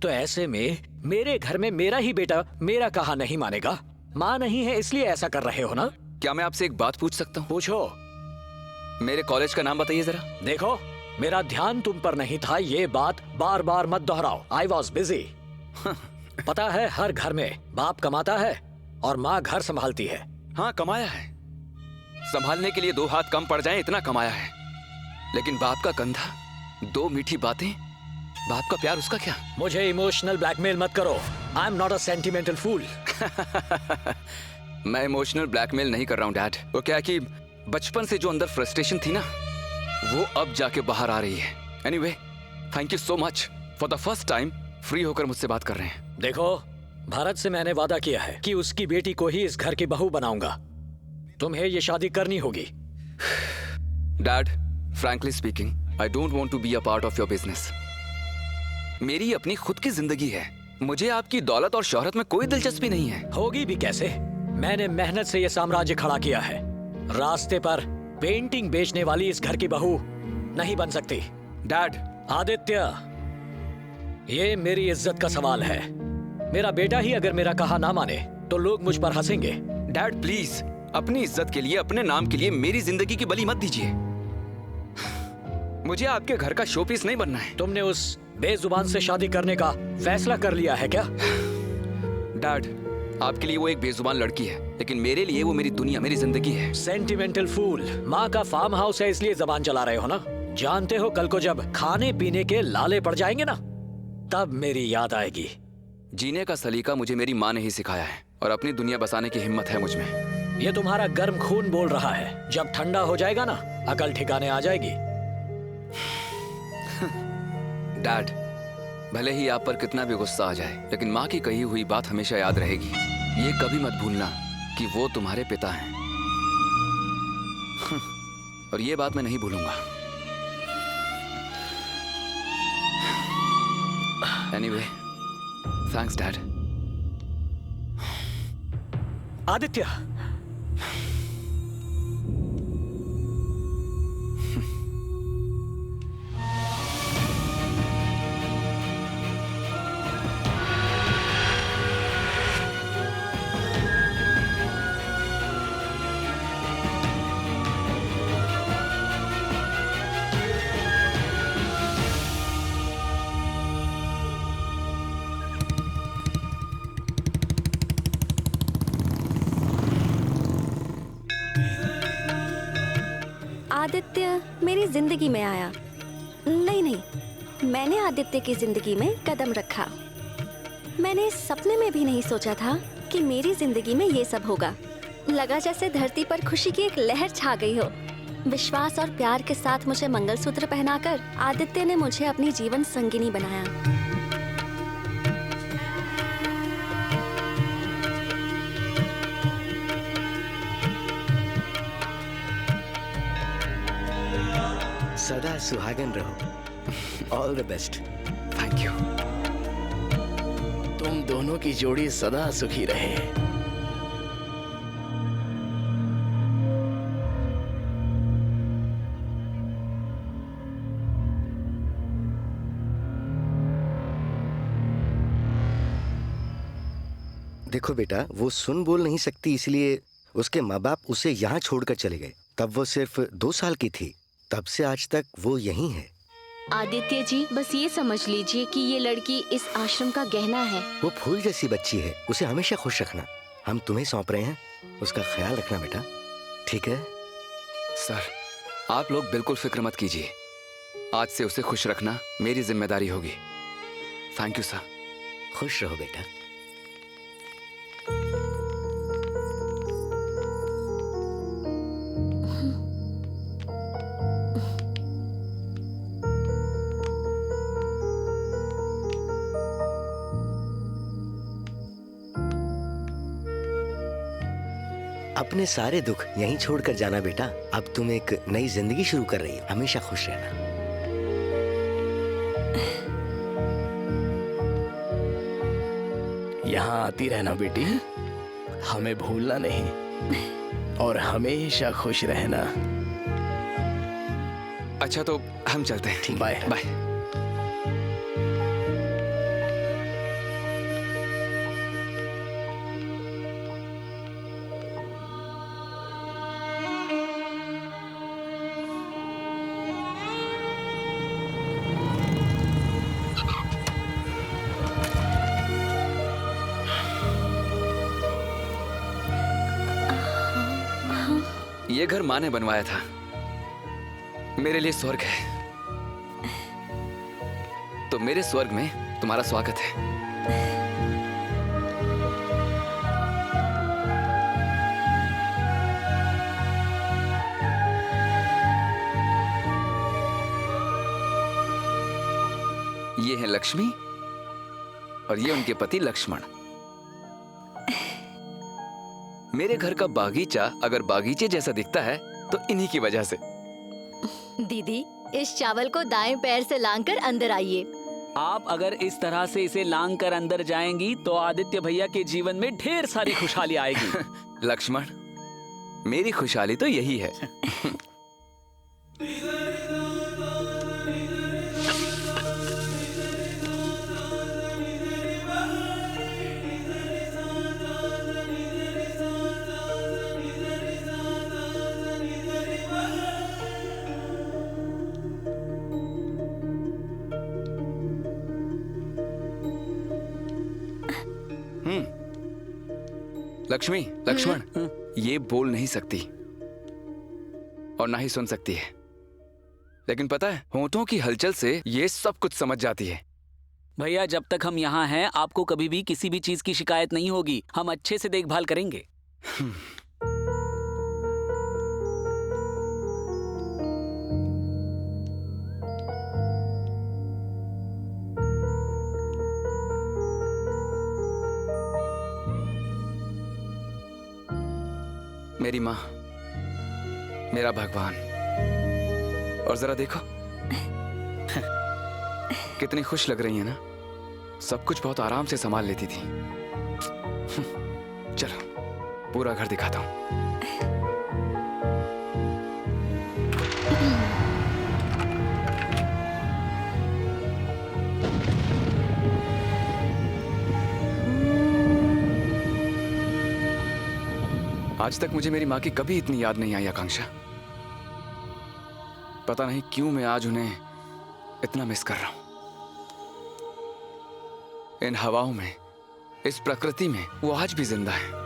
तो ऐसे में मेरे घर में मेरा ही बेटा मेरा कहा नहीं मानेगा। माँ नहीं है इसलिए ऐसा कर रहे हो ना? क्या मैं आपसे एक बात पूछ सकता हूँ? पूछो। मेरे कॉलेज का नाम बताइए जरा। देखो, मेरा ध्यान तुम पर नहीं था, ये बात बार बार मत दोहराओ। I was busy. पता है, हर घर में बाप कमाता है और माँ घर संभालती है। हाँ, कमाया है। संभालने के लिए 2 हाथ कम पड़ जाएं, इतना कमाया है। लेकिन बाप का कंधा, 2 मीठी बातें, बाप का प्यार, उसका क्या? मुझे इमोशनल ब्लैकमेल मत करो। I am not a sentimental fool. मैं इमोशनल ब्लैकमेल नहीं कर रहा हूँ डैड। वो क्या है कि बचपन से जो अंदर फ्रस्ट्रेशन थी ना, वो अब जाके बाहर आ रही है। Anyway, thank you so much. For the first time free होकर मुझसे बात कर रहे हैं। देखो, भरत से मैंने वादा किया है कि उसकी बेटी को ही इस घर की बहू बनाऊंगा। तुम्हें ये शादी करनी होगी। Dad, frankly speaking, I don't want to be a part of your business. मेरी अपनी खुद की जिंदगी है। मुझे आपकी दौलत और शोहरत में कोई दिलचस्पी नहीं है। होगी भी कैसे? मैंने मेहनत से ये साम्राज्य खड़ा किया है। रास्ते पर पेंटिंग बेचने वाली इस घर की बहू नहीं बन सकती। डैड। आदित्य, ये मेरी इज्जत का सवाल है। मेरा बेटा ही अगर मेरा कहा ना माने तो लोग मुझ पर हंसेंगे। डैड प्लीज, अपनी इज्जत के लिए, अपने नाम के लिए मेरी जिंदगी की बलि मत दीजिए। मुझे आपके घर का शोपीस नहीं बनना है। तुमने उस बेजुबान से शादी करने का फैसला कर लिया है क्या? डैड, आपके लिए वो एक बेजुबान लड़की है, लेकिन मेरे लिए वो मेरी दुनिया, मेरी जिंदगी है। सेंटिमेंटल फूल। माँ का फार्म हाउस है इसलिए जबान चला रहे हो ना? जानते हो कल को जब खाने पीने के लाले पड़ जाएंगे ना, तब मेरी याद आएगी। जीने का सलीका मुझे मेरी माँ ने ही सिखाया है, और अपनी दुनिया बसाने की हिम्मत है मुझ में। ये तुम्हारा गर्म खून बोल रहा है। जब ठंडा हो जाएगा ना, अकल ठिकाने आ जाएगी। डैड, भले ही आप पर कितना भी गुस्सा आ जाए, लेकिन माँ की कही हुई बात हमेशा याद रहेगी। ये कभी मत भूलना कि वो तुम्हारे पिता हैं। और ये बात मैं नहीं भूलूंगा। Anyway, thanks dad. Aditya, Aditya मेरी जिंदगी में आया। नहीं, मैंने आदित्य की जिंदगी में कदम रखा। मैंने सपने में भी नहीं सोचा था कि मेरी जिंदगी में ये सब होगा। लगा जैसे धरती पर खुशी की एक लहर छा गई हो। विश्वास और प्यार के साथ मुझे मंगलसूत्र पहनाकर आदित्य ने मुझे अपनी जीवन संगिनी बनाया। सदा सुहागन रहो। All the best. Thank you. तुम दोनों की जोड़ी सदा सुखी रहे। देखो बेटा, वो सुन बोल नहीं सकती, इसलिए उसके माँ बाप उसे यहाँ छोड़कर चले गए। तब वो सिर्फ 2 साल की थी। तब से आज तक वो यहीं है। आदित्य जी, बस ये समझ लीजिए कि ये लड़की इस आश्रम का गहना है। वो फूल जैसी बच्ची है, उसे हमेशा खुश रखना। हम तुम्हें सौंप रहे हैं, उसका ख्याल रखना बेटा, ठीक है? सर, आप लोग बिल्कुल फिक्र मत कीजिए। आज से उसे खुश रखना मेरी जिम्मेदारी होगी। Thank you sir. खुश रहो बेटा। अपने सारे दुख यहीं छोड़कर जाना बेटा। अब तुम एक नई जिंदगी शुरू कर रही हो, हमेशा खुश रहना। यहाँ आती रहना बेटी, हमें भूलना नहीं और हमेशा खुश रहना। अच्छा तो हम चलते हैं। ठीक, बाय बाय। ये घर माँ ने बनवाया था, मेरे लिए स्वर्ग है, तो मेरे स्वर्ग में तुम्हारा स्वागत है। ये है लक्ष्मी और ये उनके पति लक्ष्मण। मेरे घर का बागीचा अगर बागीचे जैसा दिखता है तो इन्हीं की वजह से। दीदी, इस चावल को दाएं पैर से लांघकर अंदर आइए। आप अगर इस तरह से इसे लांग कर अंदर जाएंगी तो आदित्य भैया के जीवन में ढेर सारी खुशहाली आएगी। लक्ष्मण, मेरी खुशहाली तो यही है। लक्ष्मी, लक्ष्मण, ये बोल नहीं सकती और ना ही सुन सकती है, लेकिन पता है होंठों की हलचल से ये सब कुछ समझ जाती है। भैया, जब तक हम यहाँ हैं आपको कभी भी किसी भी चीज की शिकायत नहीं होगी। हम अच्छे से देखभाल करेंगे। मेरी माँ, मेरा भगवान, और जरा देखो कितनी खुश लग रही है ना। सब कुछ बहुत आराम से संभाल लेती थी। चलो पूरा घर दिखाता हूँ। आज तक मुझे मेरी माँ की कभी इतनी याद नहीं आई आकांक्षा। पता नहीं क्यों मैं आज उन्हें इतना मिस कर रहा हूं। इन हवाओं में, इस प्रकृति में वो आज भी जिंदा है।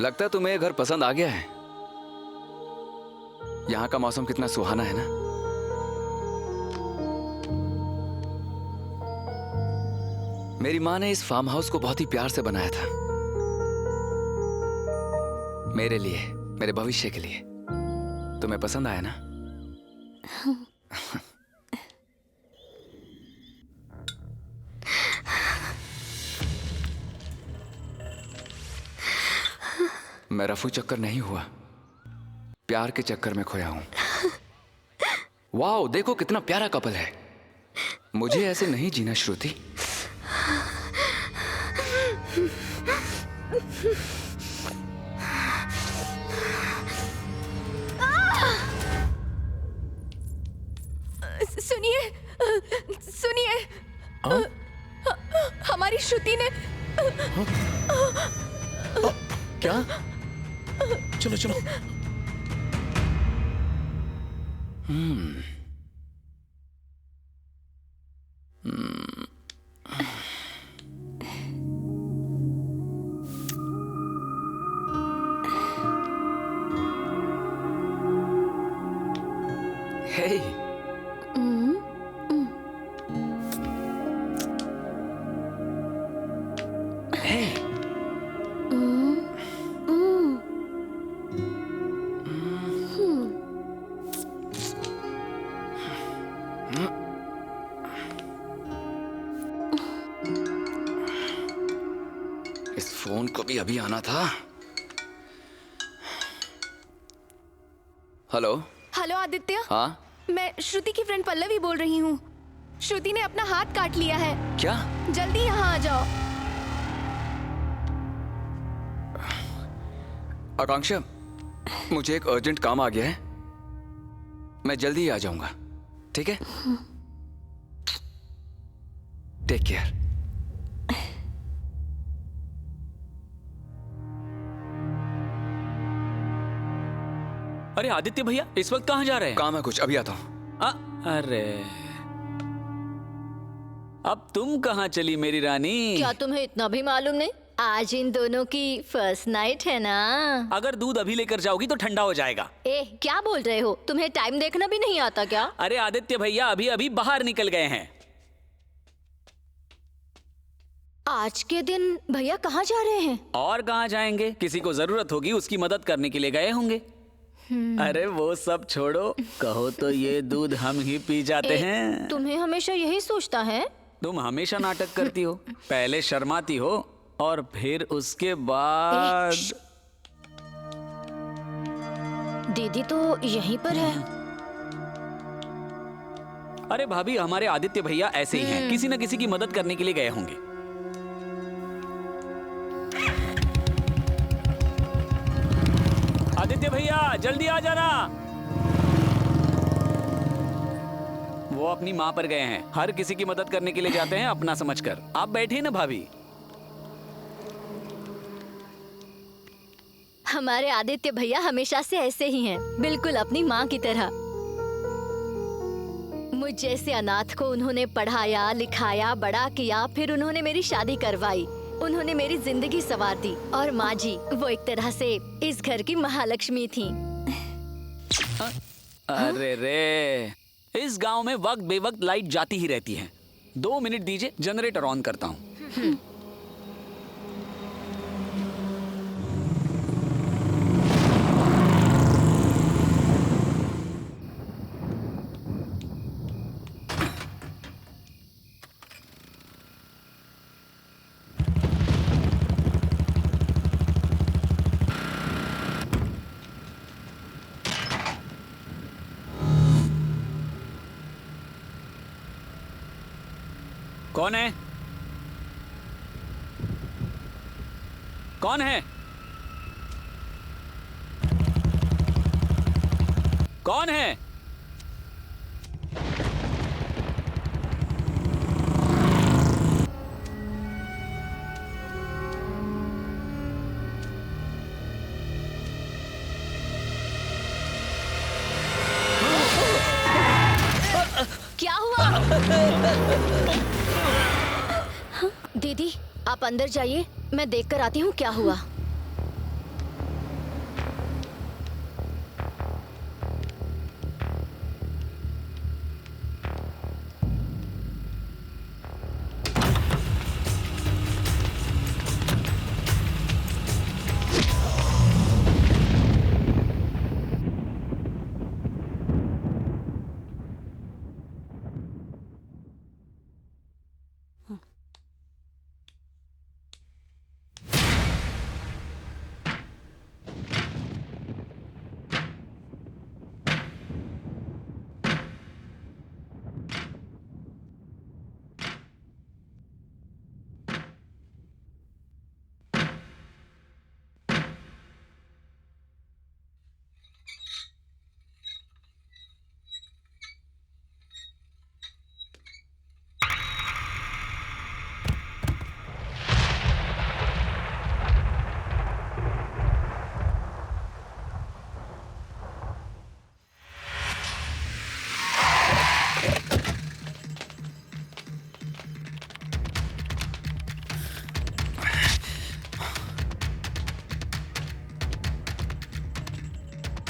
लगता है तुम्हें घर पसंद आ गया है। यहां का मौसम कितना सुहाना है ना। मेरी मां ने इस फार्म हाउस को बहुत ही प्यार से बनाया था, मेरे लिए, मेरे भविष्य के लिए। तुम्हें पसंद आया ना? मैं रफू चक्कर नहीं हुआ, प्यार के चक्कर में खोया हूं। वाओ, देखो कितना प्यारा कपल है। मुझे ऐसे नहीं जीना श्रुति। सुनिए, सुनिए, हमारी श्रुति ने क्या? चलो चलो। इस फोन को भी अभी आना था। हेलो। हेलो आदित्य। हाँ मैं श्रुति की फ्रेंड पल्लवी बोल रही हूँ। श्रुति ने अपना हाथ काट लिया है। क्या? जल्दी यहाँ आ जाओ। आकांक्षा, मुझे एक अर्जेंट काम आ गया है, मैं जल्दी ही आ जाऊंगा, ठीक है? Take care. अरे आदित्य भैया, इस वक्त कहाँ जा रहे हैं? काम है कुछ, अभी आता हूँ। अरे अब तुम कहाँ चली मेरी रानी? क्या तुम्हें इतना भी मालूम नहीं? आज इन दोनों की फर्स्ट नाइट है ना। अगर दूध अभी लेकर जाओगी तो ठंडा हो जाएगा। ए, क्या बोल रहे हो? तुम्हें टाइम देखना भी नहीं आता क्या? अरे आदित्य भैया अभी अभी बाहर निकल गए हैं। आज के दिन भैया कहाँ जा रहे हैं? और कहाँ जाएंगे? किसी को जरूरत होगी उसकी मदद करने के लिए गए होंगे। अरे वो सब छोड़ो, कहो तो ये दूध हम ही पी जाते हैं। तुम्हें हमेशा यही सोचता है? तुम हमेशा नाटक करती हो, पहले शर्माती हो और फिर उसके बाद। दीदी तो यहीं पर है। अरे भाभी, हमारे आदित्य भैया ऐसे ही हैं, किसी न किसी की मदद करने के लिए गए होंगे। आदित्य भैया जल्दी आ जाना। वो अपनी माँ पर गए हैं, हर किसी की मदद करने के लिए जाते हैं अपना समझकर। आप बैठिए ना भाभी। हमारे आदित्य भैया हमेशा से ऐसे ही हैं, बिल्कुल अपनी माँ की तरह। मुझ जैसे अनाथ को उन्होंने पढ़ाया, लिखाया, बड़ा किया, फिर उन्होंने मेरी शादी करवाई, उन्होंने मेरी जिंदगी संवार दी। और माँ जी, वो एक तरह से इस घर की महालक्ष्मी थी। अरे रे, इस गांव में वक्त बेवक्त लाइट जाती ही रहती है। 2 मिनट दीजिए, जनरेटर ऑन करता हूँ। कौन है? कौन है? कौन है? क्या हुआ? दीदी, आप अंदर जाइए, मैं देखकर आती हूँ क्या हुआ।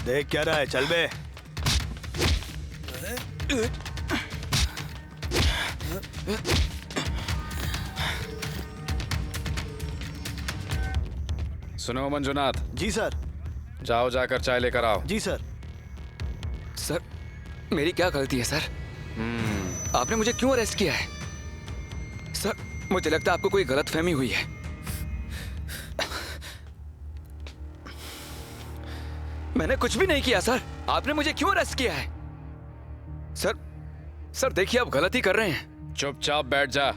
देख क्या रहा है, चल बे। सुनो मंजुनाथ। जी सर। जाओ जाकर चाय लेकर आओ। जी सर। सर मेरी क्या गलती है सर? आपने मुझे क्यों अरेस्ट किया है? सर मुझे लगता है आपको कोई गलतफहमी हुई है। मैंने कुछ भी नहीं किया सर। आपने मुझे क्यों अरेस्ट किया है? सर देखिए आप गलत ही कर रहे हैं। चुपचाप बैठ जा।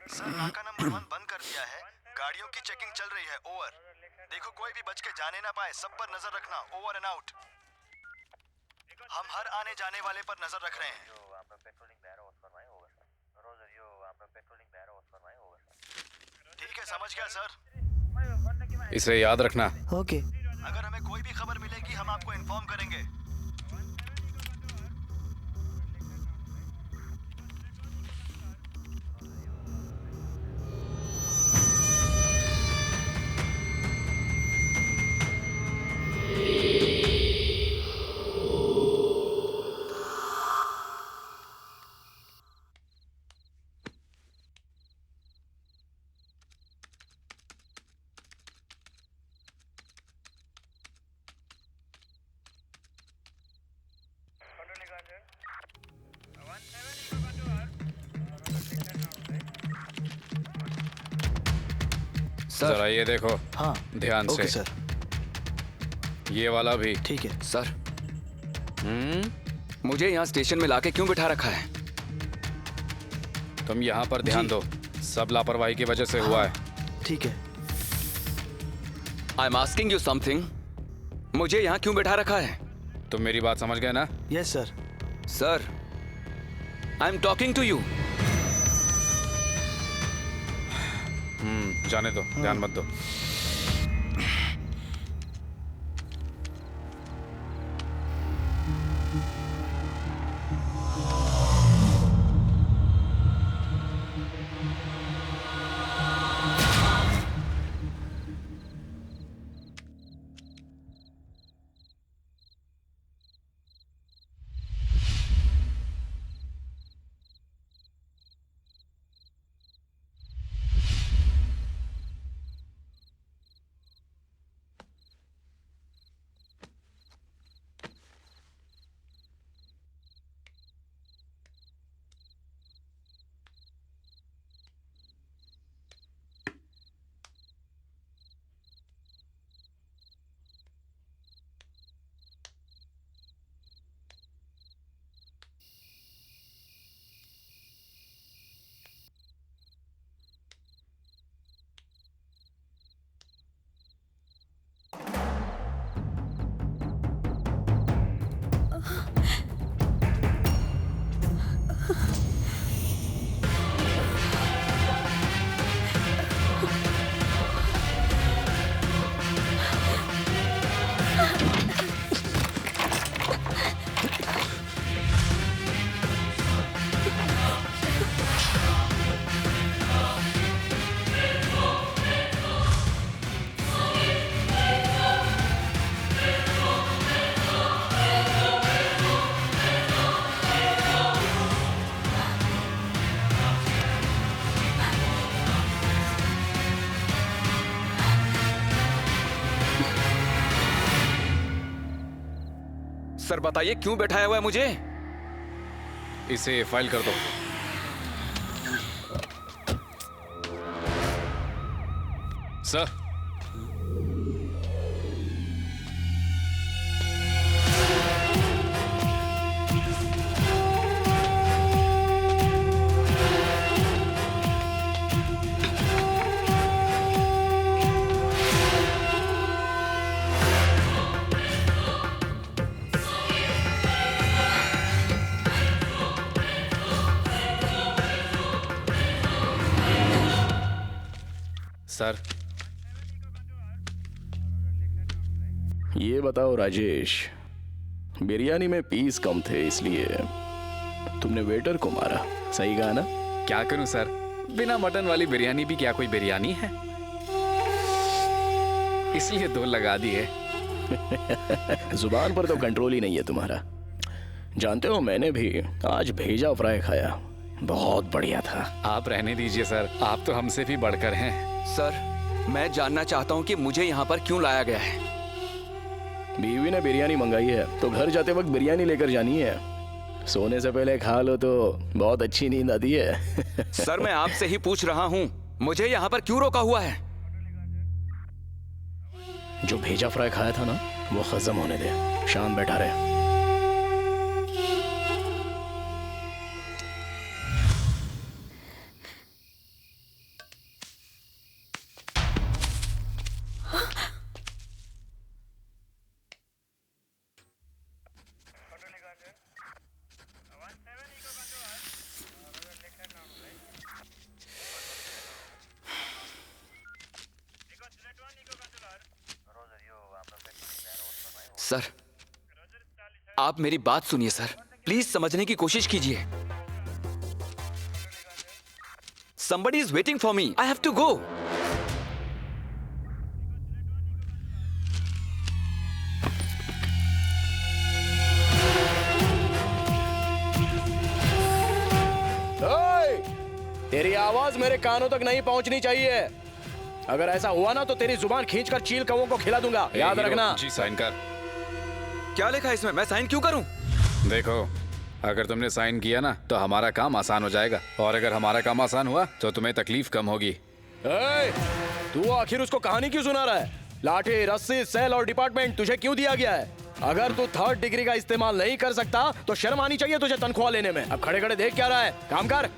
सर नाका नंबर 1 बंद कर दिया है। गाड़ियों की चेकिंग चल रही है। ओवर। देखो कोई भी बच के जाने ना पाए। सब पर नजर रखना। Over and out. हम हर आने जाने वाले पर नजर रख रहे हैं। ठीक है समझ गया सर। इसे याद रखना। ओके। अगर हमें कोई भी खबर मिलेगी हम आपको इन्फॉर्म करेंगे। जरा ये देखो। हाँ ध्यान ओके से। सर। ये वाला भी। ठीक है सर। मुझे यहाँ स्टेशन में लाके क्यों बिठा रखा है? तुम यहाँ पर ध्यान दो। सब लापरवाही की वजह से हुआ है। ठीक है। I am asking you something. मुझे यहाँ क्यों बिठा रखा है? तुम मेरी बात समझ गए ना? Yes sir. Sir I am talking to you. जाने दो। ध्यान मत दो। सर बताइए क्यों बैठाया हुआ है मुझे? इसे फाइल कर दो। सर, सर ये बताओ राजेश, बिरयानी में पीस कम थे इसलिए तुमने वेटर को मारा, सही कहा ना? क्या करूं सर, बिना मटन वाली बिरयानी भी क्या कोई बिरयानी है, इसलिए 2 लगा दिए। जुबान पर तो कंट्रोल ही नहीं है तुम्हारा। जानते हो मैंने भी आज भेजा फ्राई खाया, बहुत बढ़िया था। आप रहने दीजिए सर, आप तो हमसे भी बढ़कर हैं। सर, मैं जानना चाहता हूँ कि मुझे यहाँ पर क्यों लाया गया है। बीवी ने बिरयानी मंगाई है तो घर जाते वक्त बिरयानी लेकर जानी है। सोने से पहले खा लो तो बहुत अच्छी नींद आती है। सर मैं आपसे ही पूछ रहा हूँ, मुझे यहाँ पर क्यों रोका हुआ है? जो भेजा फ्राई खाया था ना वो हजम होने दे, शाम बैठा रहे। सर, आप मेरी बात सुनिए सर, प्लीज समझने की कोशिश कीजिए। Somebody is waiting for me. I have to go. तेरी आवाज मेरे कानों तक नहीं पहुंचनी चाहिए। अगर ऐसा हुआ ना तो तेरी जुबान खींचकर चील कौवों को खिला दूंगा, याद रखना। जी साइन कर। क्या लिखा है इसमें? मैं साइन क्यों करूं? देखो, अगर तुमने साइन किया ना तो हमारा काम आसान हो जाएगा, और अगर हमारा काम आसान हुआ तो तुम्हें तकलीफ कम होगी। तू आखिर उसको कहानी क्यों सुना रहा है? लाठी, रस्सी, सेल और डिपार्टमेंट तुझे क्यों दिया गया है? अगर तू 3rd डिग्री का इस्तेमाल नहीं कर सकता तो शर्म आनी चाहिए तुझे तनख्वाह लेने में। अब खड़े खड़े देख क्या रहा है, काम कर।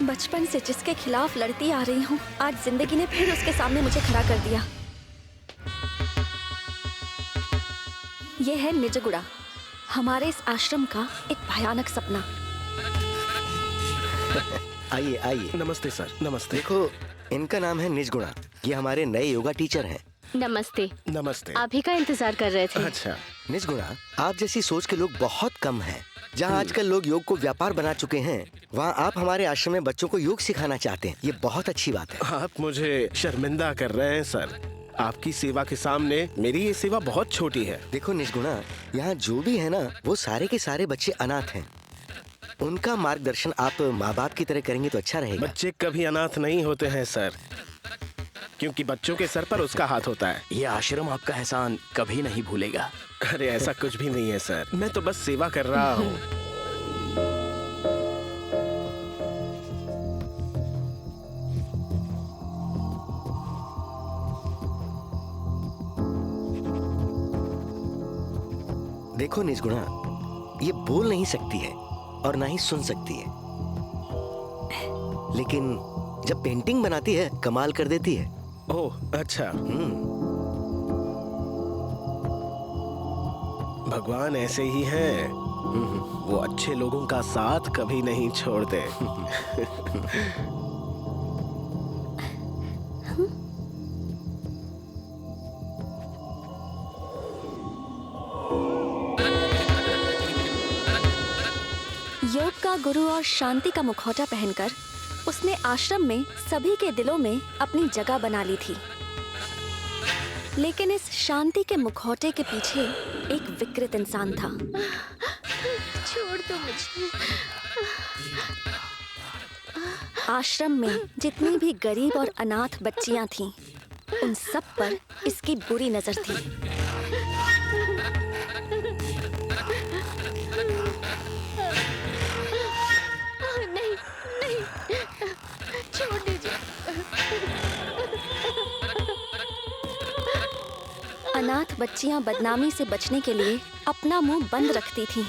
बचपन से जिसके खिलाफ लड़ती आ रही हूँ, आज जिंदगी ने फिर उसके सामने मुझे खड़ा कर दिया। ये है निजगुड़ा, हमारे इस आश्रम का एक भयानक सपना। आइए आइए। नमस्ते सर। नमस्ते। देखो, इनका नाम है निजगुड़ा, ये हमारे नए योगा टीचर हैं। नमस्ते। नमस्ते। आप ही का इंतजार कर रहे थे। अच्छा। निजगुड़ा, आप जैसी सोच के लोग बहुत कम हैं। जहाँ आजकल लोग योग को व्यापार बना चुके हैं, वहाँ आप हमारे आश्रम में बच्चों को योग सिखाना चाहते हैं। ये बहुत अच्छी बात है। आप मुझे शर्मिंदा कर रहे हैं सर। आपकी सेवा के सामने मेरी ये सेवा बहुत छोटी है। देखो निजगुड़ा, यहाँ जो भी है ना वो सारे के सारे बच्चे अनाथ हैं। उनका मार्गदर्शन आप माँ बाप की तरह करेंगे तो अच्छा रहेगा। बच्चे कभी अनाथ नहीं होते हैं सर, क्योंकि बच्चों के सर पर उसका हाथ होता है। ये आश्रम आपका एहसान कभी नहीं भूलेगा। अरे ऐसा कुछ भी नहीं है सर, मैं तो बस सेवा कर रहा हूँ। देखो निजगुड़ा, ये बोल नहीं सकती है और ना ही सुन सकती है, लेकिन जब पेंटिंग बनाती है कमाल कर देती है। ओह अच्छा। भगवान ऐसे ही हैं। वो अच्छे लोगों का साथ कभी नहीं छोड़ते। गुरु और शांति का मुखौटा पहनकर उसने आश्रम में सभी के दिलों में अपनी जगह बना ली थी। लेकिन इस शांति के मुखौटे के पीछे एक विकृत इंसान था। छोड़ दो मुझे। आश्रम में जितनी भी गरीब और अनाथ बच्चियां थीं, उन सब पर इसकी बुरी नजर थी। नहीं नहीं, छोड़ दीजिए। अनाथ बच्चियां बदनामी से बचने के लिए अपना मुंह बंद रखती थीं।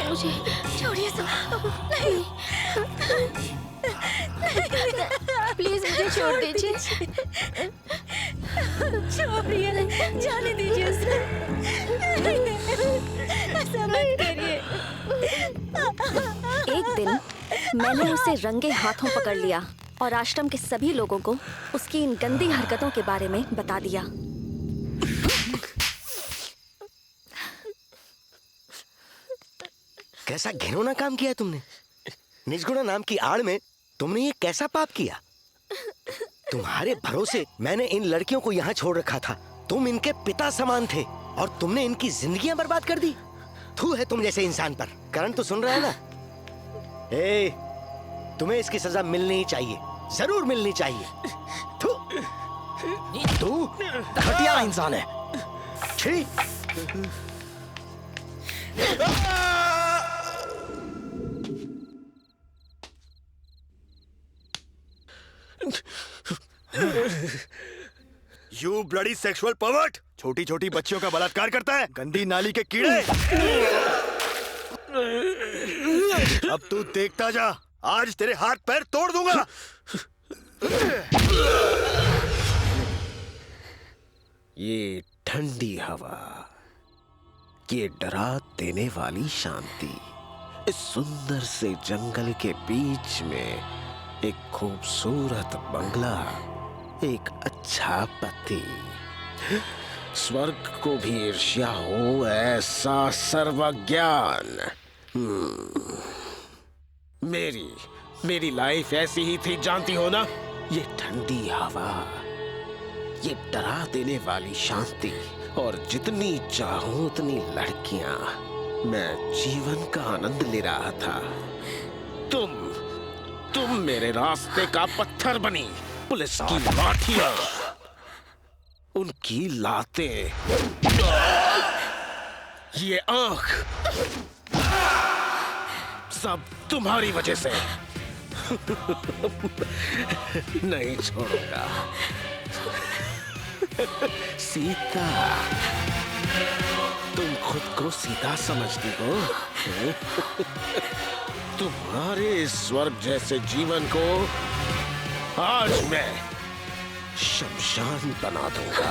मुझे छोड़िए सर, नहीं, प्लीज मुझे छोड़ दीजिए, छोड़िए, जाने दीजिए सर, ऐसा मत करिए। एक दिन मैंने उसे रंगे हाथों पकड़ लिया और आश्रम के सभी लोगों को उसकी इन गंदी हरकतों के बारे में बता दिया। कैसा घिनौना काम किया तुमने। निजगुणा नाम की आड़ में तुमने ये कैसा पाप किया। तुम्हारे भरोसे मैंने इन लड़कियों को यहाँ छोड़ रखा था। तुम इनके पिता समान थे और तुमने इनकी जिंदगियां बर्बाद कर दी। थू है तुम जैसे इंसान पर। करण तो सुन रहा है ना? तुम्हें इसकी सजा मिलनी ही चाहिए, जरूर मिलनी चाहिए। तू घटिया इंसान है। छी। You bloody sexual pervert! छोटी छोटी बच्चियों का बलात्कार करता है, गंदी नाली के कीड़े। अब तू देखता जा, आज तेरे हाथ पैर तोड़ दूंगा। ये ठंडी हवा, ये डरा देने वाली शांति, इस सुंदर से जंगल के बीच में एक खूबसूरत बंगला, एक अच्छा पति, स्वर्ग को भी ईर्ष्या हो ऐसा सर्वज्ञान। मेरी लाइफ ऐसी ही थी, जानती हो ना। ये ठंडी हवा, ये डरा देने वाली शांति और जितनी चाहूं उतनी लड़कियां, मैं जीवन का आनंद ले रहा था। तुम मेरे रास्ते का पत्थर बनी। पुलिस की लाठियां, उनकी लातें, ये आंख, सब तुम्हारी वजह से। नहीं छोड़ूंगा। सीता, तुम खुद को सीता समझती हो? तुम्हारे स्वर्ग जैसे जीवन को आज मैं शमशान बना दूंगा।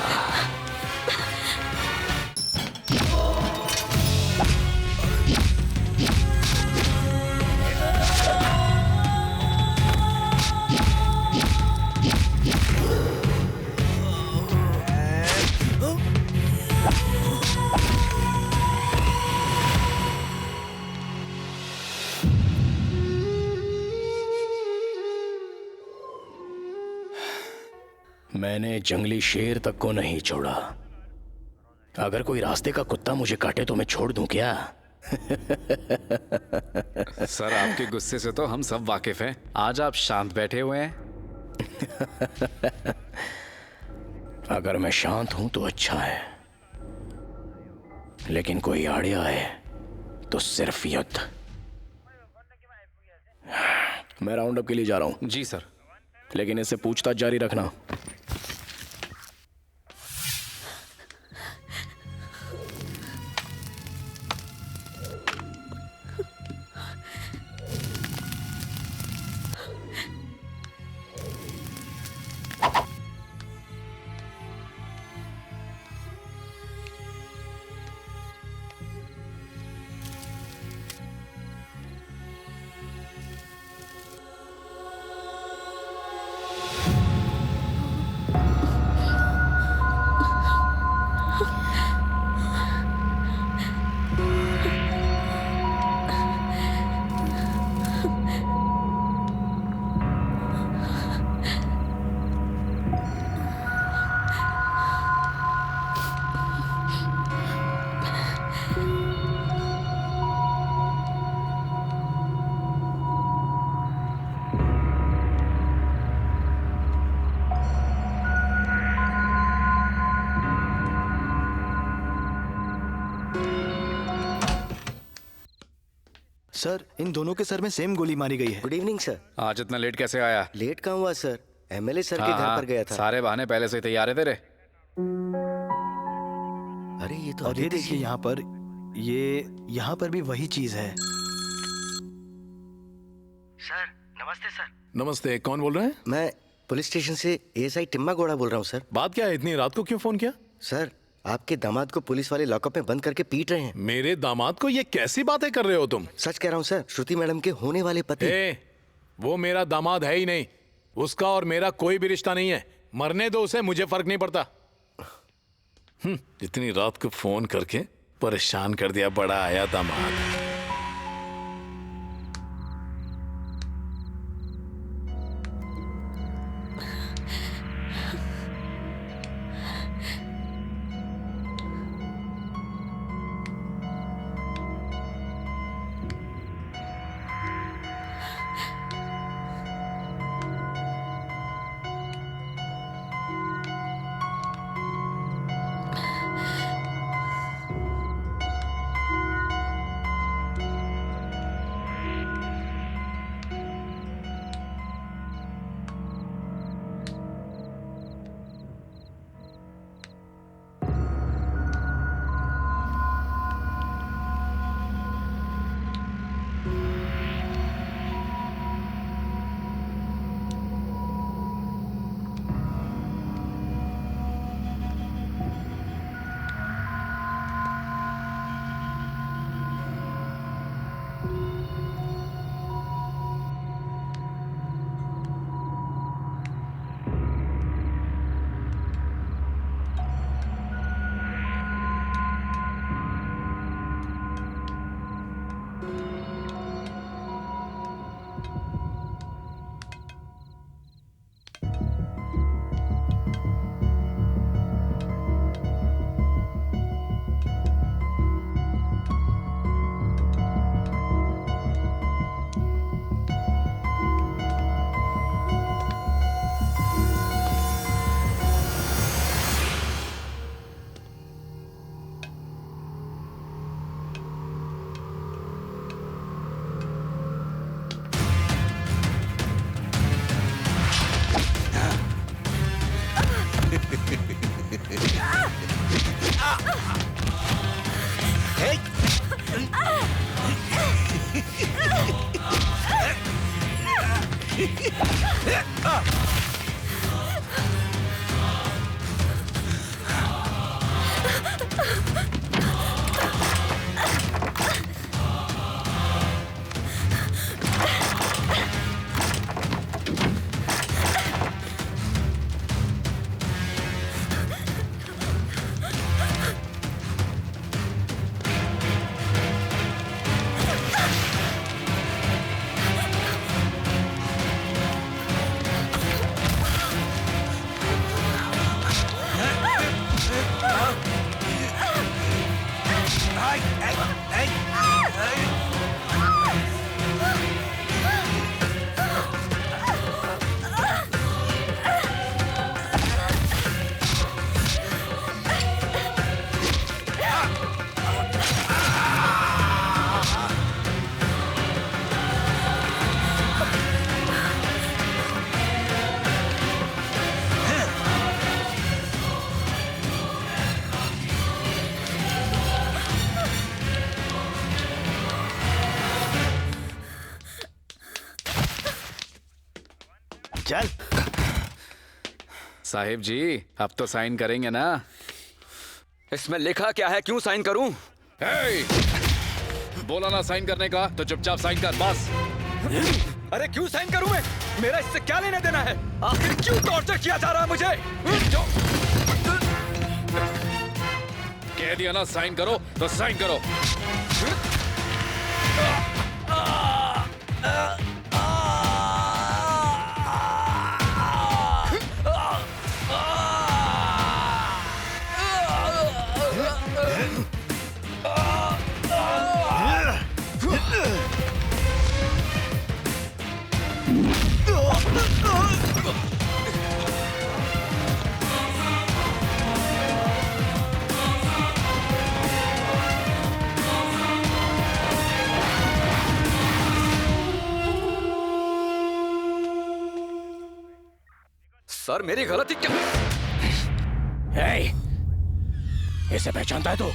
मैंने जंगली शेर तक को नहीं छोड़ा। अगर कोई रास्ते का कुत्ता मुझे काटे तो मैं छोड़ दूं क्या? सर आपके गुस्से से तो हम सब वाकिफ हैं। आज आप शांत बैठे हुए हैं। अगर मैं शांत हूं तो अच्छा है, लेकिन कोई आड़े आए तो सिर्फ युद्ध। मैं राउंड अप के लिए जा रहा हूं। जी सर। लेकिन इससे पूछताछ जारी रखना। सर, इन दोनों के सर में सेम गोली मारी गई है। Good evening sir. आज इतना लेट कैसे आया? लेट कहाँ हुआ सर, एमएलए सर के हाँ, घर पर गया था। सारे बहाने पहले से ही तैयार है तेरे। अरे ये तो और ये देखिए यहाँ पर, ये यहाँ पर भी वही चीज है। सर नमस्ते सर। नमस्ते, कौन बोल रहे हैं? मैं पुलिस स्टेशन से एएसआई टिम्मा गोड़ा बोल रहा हूँ सर। बात क्या है, इतनी रात को क्यों फोन किया? सर आपके दामाद को पुलिस वाले लॉकअप में बंद करके पीट रहे हैं। मेरे दामाद को? ये कैसी बातें कर रहे हो तुम? सच कह रहा हूँ सर, श्रुति मैडम के होने वाले पति। वो मेरा दामाद है ही नहीं। उसका और मेरा कोई भी रिश्ता नहीं है। मरने दो उसे, मुझे फर्क नहीं पड़ता। इतनी रात को फोन करके परेशान कर दिया बड़ा आया दामाद। साहिब जी अब तो साइन करेंगे ना? इसमें लिखा क्या है, क्यों साइन करूं? बोला ना साइन करने का, तो चुपचाप साइन कर बस। अरे क्यों साइन करूं मैं? मेरा इससे क्या लेना देना है? आखिर क्यों टॉर्चर किया जा रहा है मुझे? कह दिया ना साइन करो तो साइन करो। सर मेरी गलती क्या? इसे पहचानता है तू?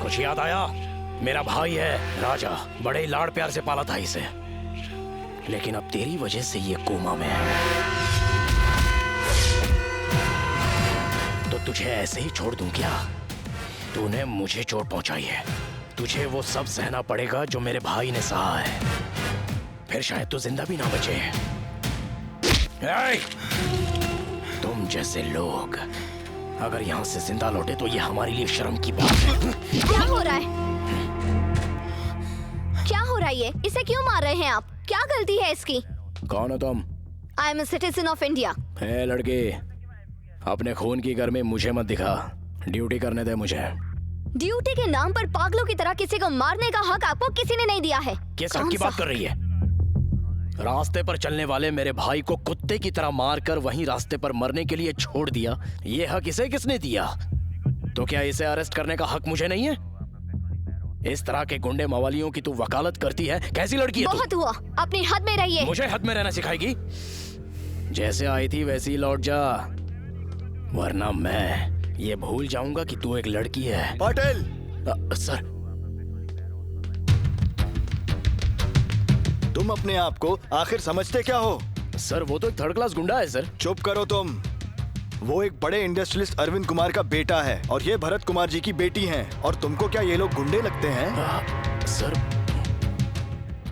कुछ याद आया? मेरा भाई है राजा, बड़े ही लाड़ प्यार से पाला था इसे, लेकिन अब तेरी वजह से ये कोमा में है। तो तुझे ऐसे ही छोड़ दूं क्या? तूने मुझे चोट पहुंचाई है, तुझे वो सब सहना पड़ेगा जो मेरे भाई ने सहा है, फिर शायद तू जिंदा भी ना बचे। तुम जैसे लोग अगर यहाँ से जिंदा लौटे तो ये हमारे लिए शर्म की बात है। क्या हो रहा है? क्या हो रहा है ये? इसे क्यों मार रहे हैं आप? क्या गलती है इसकी? कौन हो तुम? I am a citizen of India. है लड़के, अपने खून की गर्मी मुझे मत दिखा, ड्यूटी करने दे मुझे। ड्यूटी के नाम पर पागलों की तरह किसी को मारने का हक आपको किसी ने नहीं दिया है। किस हक की बात कर रही है? रास्ते पर चलने वाले मेरे भाई को कुत्ते की तरह मारकर वहीं रास्ते पर मरने के लिए छोड़ दिया, ये हक इसे किसने दिया? तो क्या इसे अरेस्ट करने का हक मुझे नहीं है? इस तरह के गुंडे मवालियों की तू वकालत करती है? कैसी लड़की है तू? बहुत हुआ, अपनी हद में रहिए। मुझे हद में रहना सिखाएगी? जैसे आई थी वैसे ही लौट जा, वरना मैं ये भूल जाऊंगा कि तू एक लड़की है। पाटिल! सर, तुम अपने आप को आखिर समझते क्या हो? सर वो तो एक थर्ड क्लास गुंडा है सर। चुप करो तुम। वो एक बड़े इंडस्ट्रियलिस्ट अरविंद कुमार का बेटा है और ये भरत कुमार जी की बेटी हैं। और तुमको क्या ये लोग गुंडे लगते हैं? सर,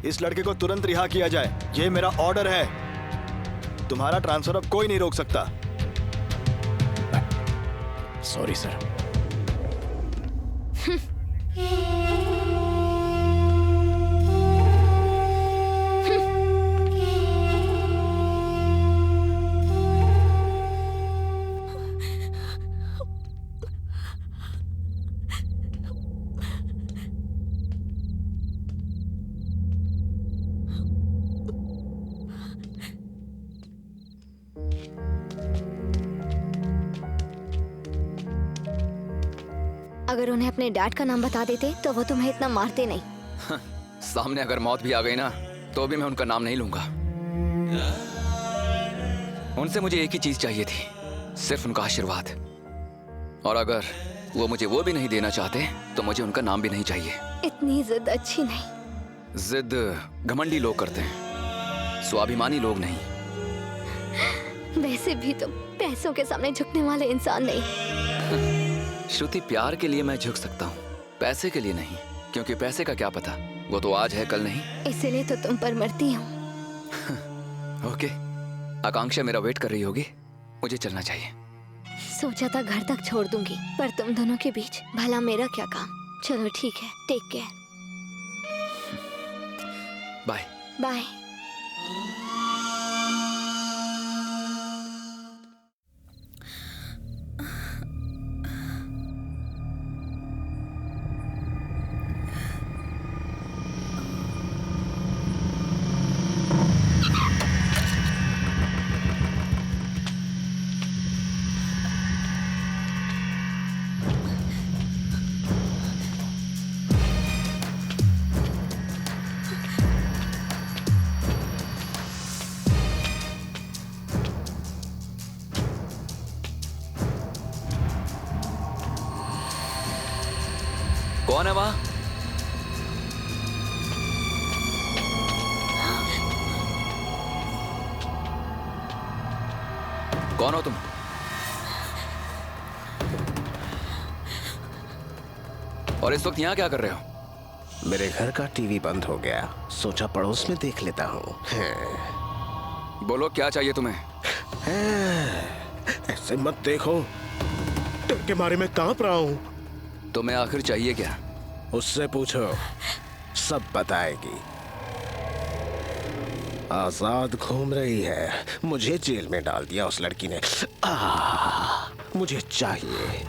इस लड़के को तुरंत रिहा किया जाए, ये मेरा ऑर्डर है। तुम्हारा ट्रांसफर अब कोई नहीं रोक सकता। Sorry sir. अगर उन्हें अपने डैड का नाम बता देते तो वो तुम्हें इतना मारते नहीं। सामने अगर मौत भी आ गई ना तो भी मैं उनका नाम नहीं लूंगा। उनसे मुझे एक ही चीज चाहिए थी, सिर्फ उनका आशीर्वाद। और अगर वो मुझे वो भी नहीं देना चाहते तो मुझे उनका नाम भी नहीं चाहिए। इतनी जिद अच्छी नहीं। जिद घमंडी लोग करते हैं, स्वाभिमानी लोग नहीं। वैसे भी तुम पैसों के सामने झुकने वाले इंसान नहीं। श्रुति, प्यार के लिए मैं झुक सकता हूँ, पैसे के लिए नहीं, क्योंकि पैसे का क्या पता, वो तो आज है कल नहीं। इसीलिए तो तुम पर मरती हूँ। ओके, आकांक्षा मेरा वेट कर रही होगी, मुझे चलना चाहिए। सोचा था घर तक छोड़ दूंगी, पर तुम दोनों के बीच भला मेरा क्या काम। चलो ठीक है, टेक केयर। Bye bye. कौन है वहां? कौन हो तुम? और इस वक्त यहाँ क्या कर रहे हो? मेरे घर का टीवी बंद हो गया, सोचा पड़ोस में देख लेता हूँ। बोलो क्या चाहिए तुम्हें? ऐसे मत देखो, डर के मारे मैं कांप रहा हूँ। तुम्हें आखिर चाहिए क्या? उससे पूछो, सब बताएगी। आजाद घूम रही है, मुझे जेल में डाल दिया उस लड़की ने। मुझे चाहिए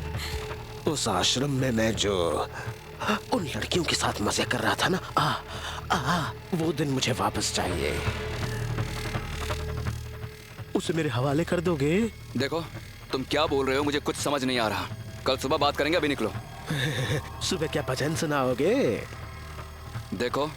उस आश्रम में मैं जो उन लड़कियों के साथ मजे कर रहा था ना, वो दिन मुझे वापस चाहिए। उसे मेरे हवाले कर दोगे? देखो तुम क्या बोल रहे हो, मुझे कुछ समझ नहीं आ रहा। कल सुबह बात करेंगे, अभी निकलो। सुबह क्या भजन सुनाओगे? देखो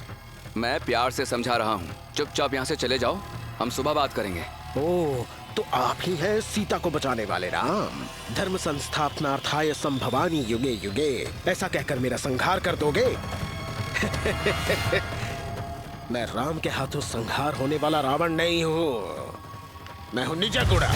मैं प्यार से समझा रहा हूँ, चुपचाप यहाँ से चले जाओ, हम सुबह बात करेंगे। ओ, तो आप ही हैं सीता को बचाने वाले राम। धर्म संस्थापनार्थाय संभवानी युगे युगे, ऐसा कहकर मेरा संहार कर दोगे? मैं राम के हाथों संहार होने वाला रावण नहीं हूँ, मैं हूँ निजागुड़ा।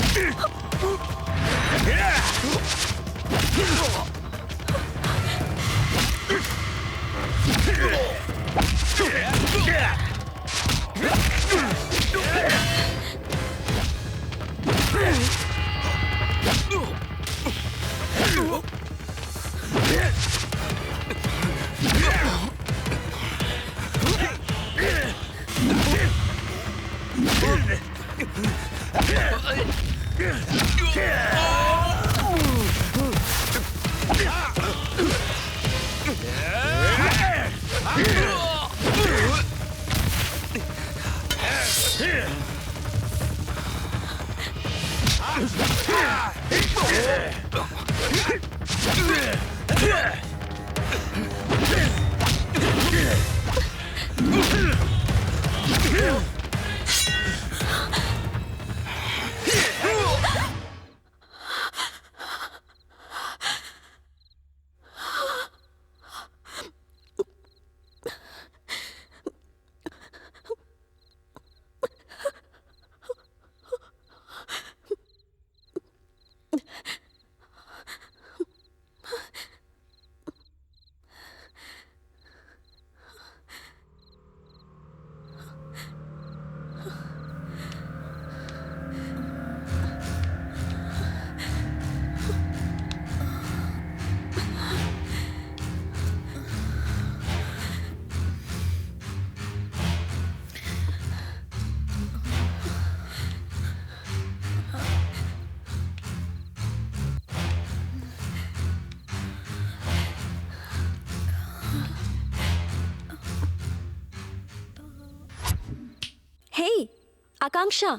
आकांक्षा,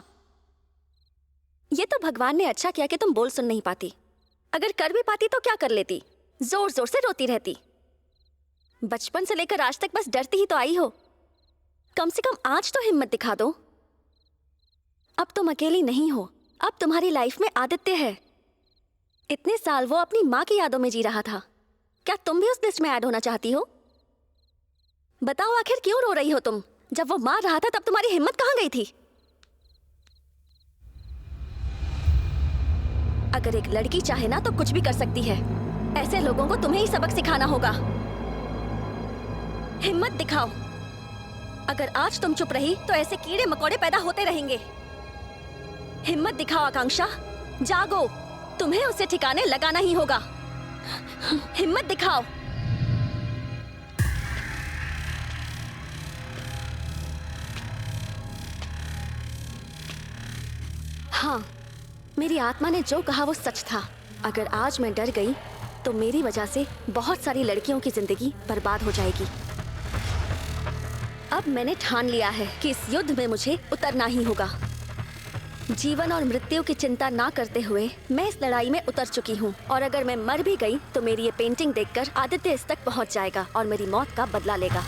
ये तो भगवान ने अच्छा किया कि तुम बोल सुन नहीं पाती। अगर कर भी पाती तो क्या कर लेती, जोर जोर से रोती रहती। बचपन से लेकर आज तक बस डरती ही तो आई हो। कम से कम आज तो हिम्मत दिखा दो। अब तुम अकेली नहीं हो, अब तुम्हारी लाइफ में आदित्य है। इतने साल वो अपनी माँ की यादों में जी रहा था, क्या तुम भी उस लिस्ट में ऐड होना चाहती हो? बताओ आखिर क्यों रो रही हो तुम? जब वो मार रहा था तब तुम्हारी हिम्मत कहाँ गई थी? अगर एक लड़की चाहे ना तो कुछ भी कर सकती है। ऐसे लोगों को तुम्हें ही सबक सिखाना होगा। हिम्मत दिखाओ। अगर आज तुम चुप रही तो ऐसे कीड़े मकोड़े पैदा होते रहेंगे। हिम्मत दिखाओ आकांक्षा, जागो, तुम्हें उसे ठिकाने लगाना ही होगा। हिम्मत दिखाओ। हाँ, मेरी आत्मा ने जो कहा वो सच था। अगर आज मैं डर गई तो मेरी वजह से बहुत सारी लड़कियों की जिंदगी बर्बाद हो जाएगी। अब मैंने ठान लिया है कि इस युद्ध में मुझे उतरना ही होगा। जीवन और मृत्यु की चिंता ना करते हुए मैं इस लड़ाई में उतर चुकी हूँ, और अगर मैं मर भी गई तो मेरी ये पेंटिंग देखकर आदित्य इस तक पहुँच जाएगा और मेरी मौत का बदला लेगा।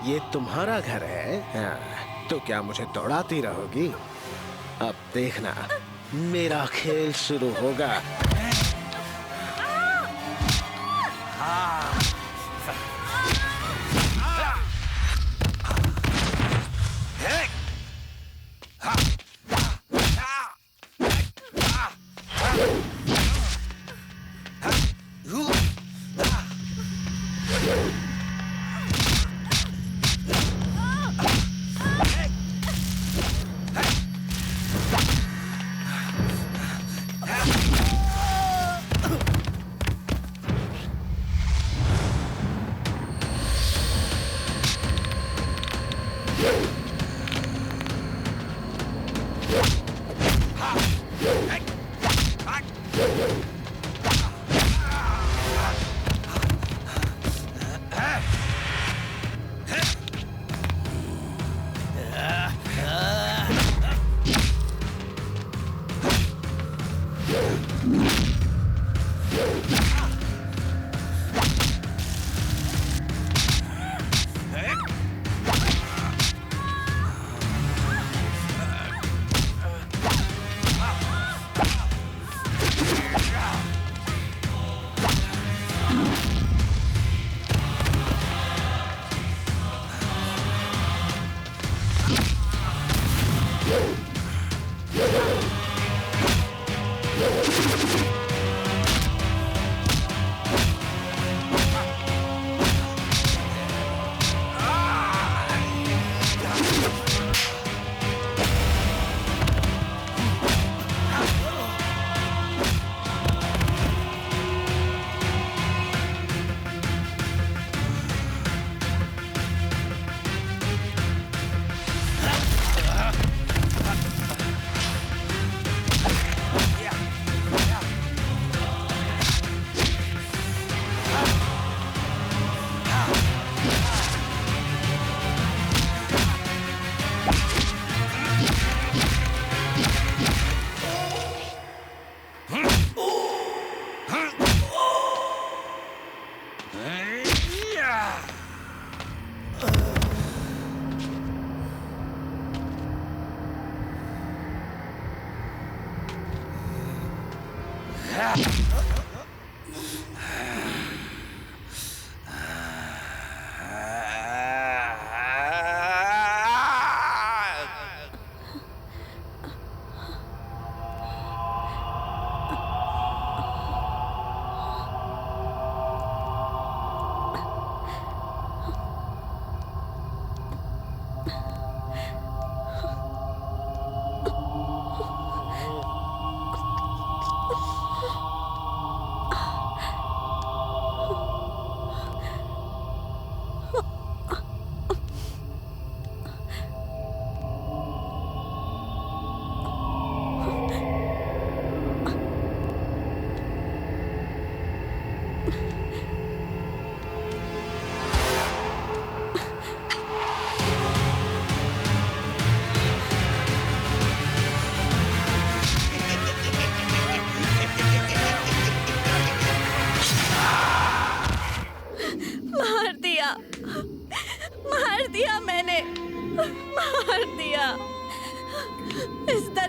ये तुम्हारा घर है? हाँ, तो क्या मुझे दौड़ाती रहोगी? अब देखना, मेरा खेल शुरू होगा।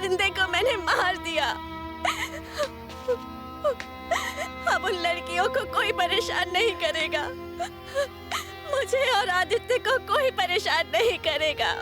परिंदे को मैंने मार दिया। अब उन लड़कियों को कोई परेशान नहीं करेगा। मुझे और आदित्य को कोई परेशान नहीं करेगा।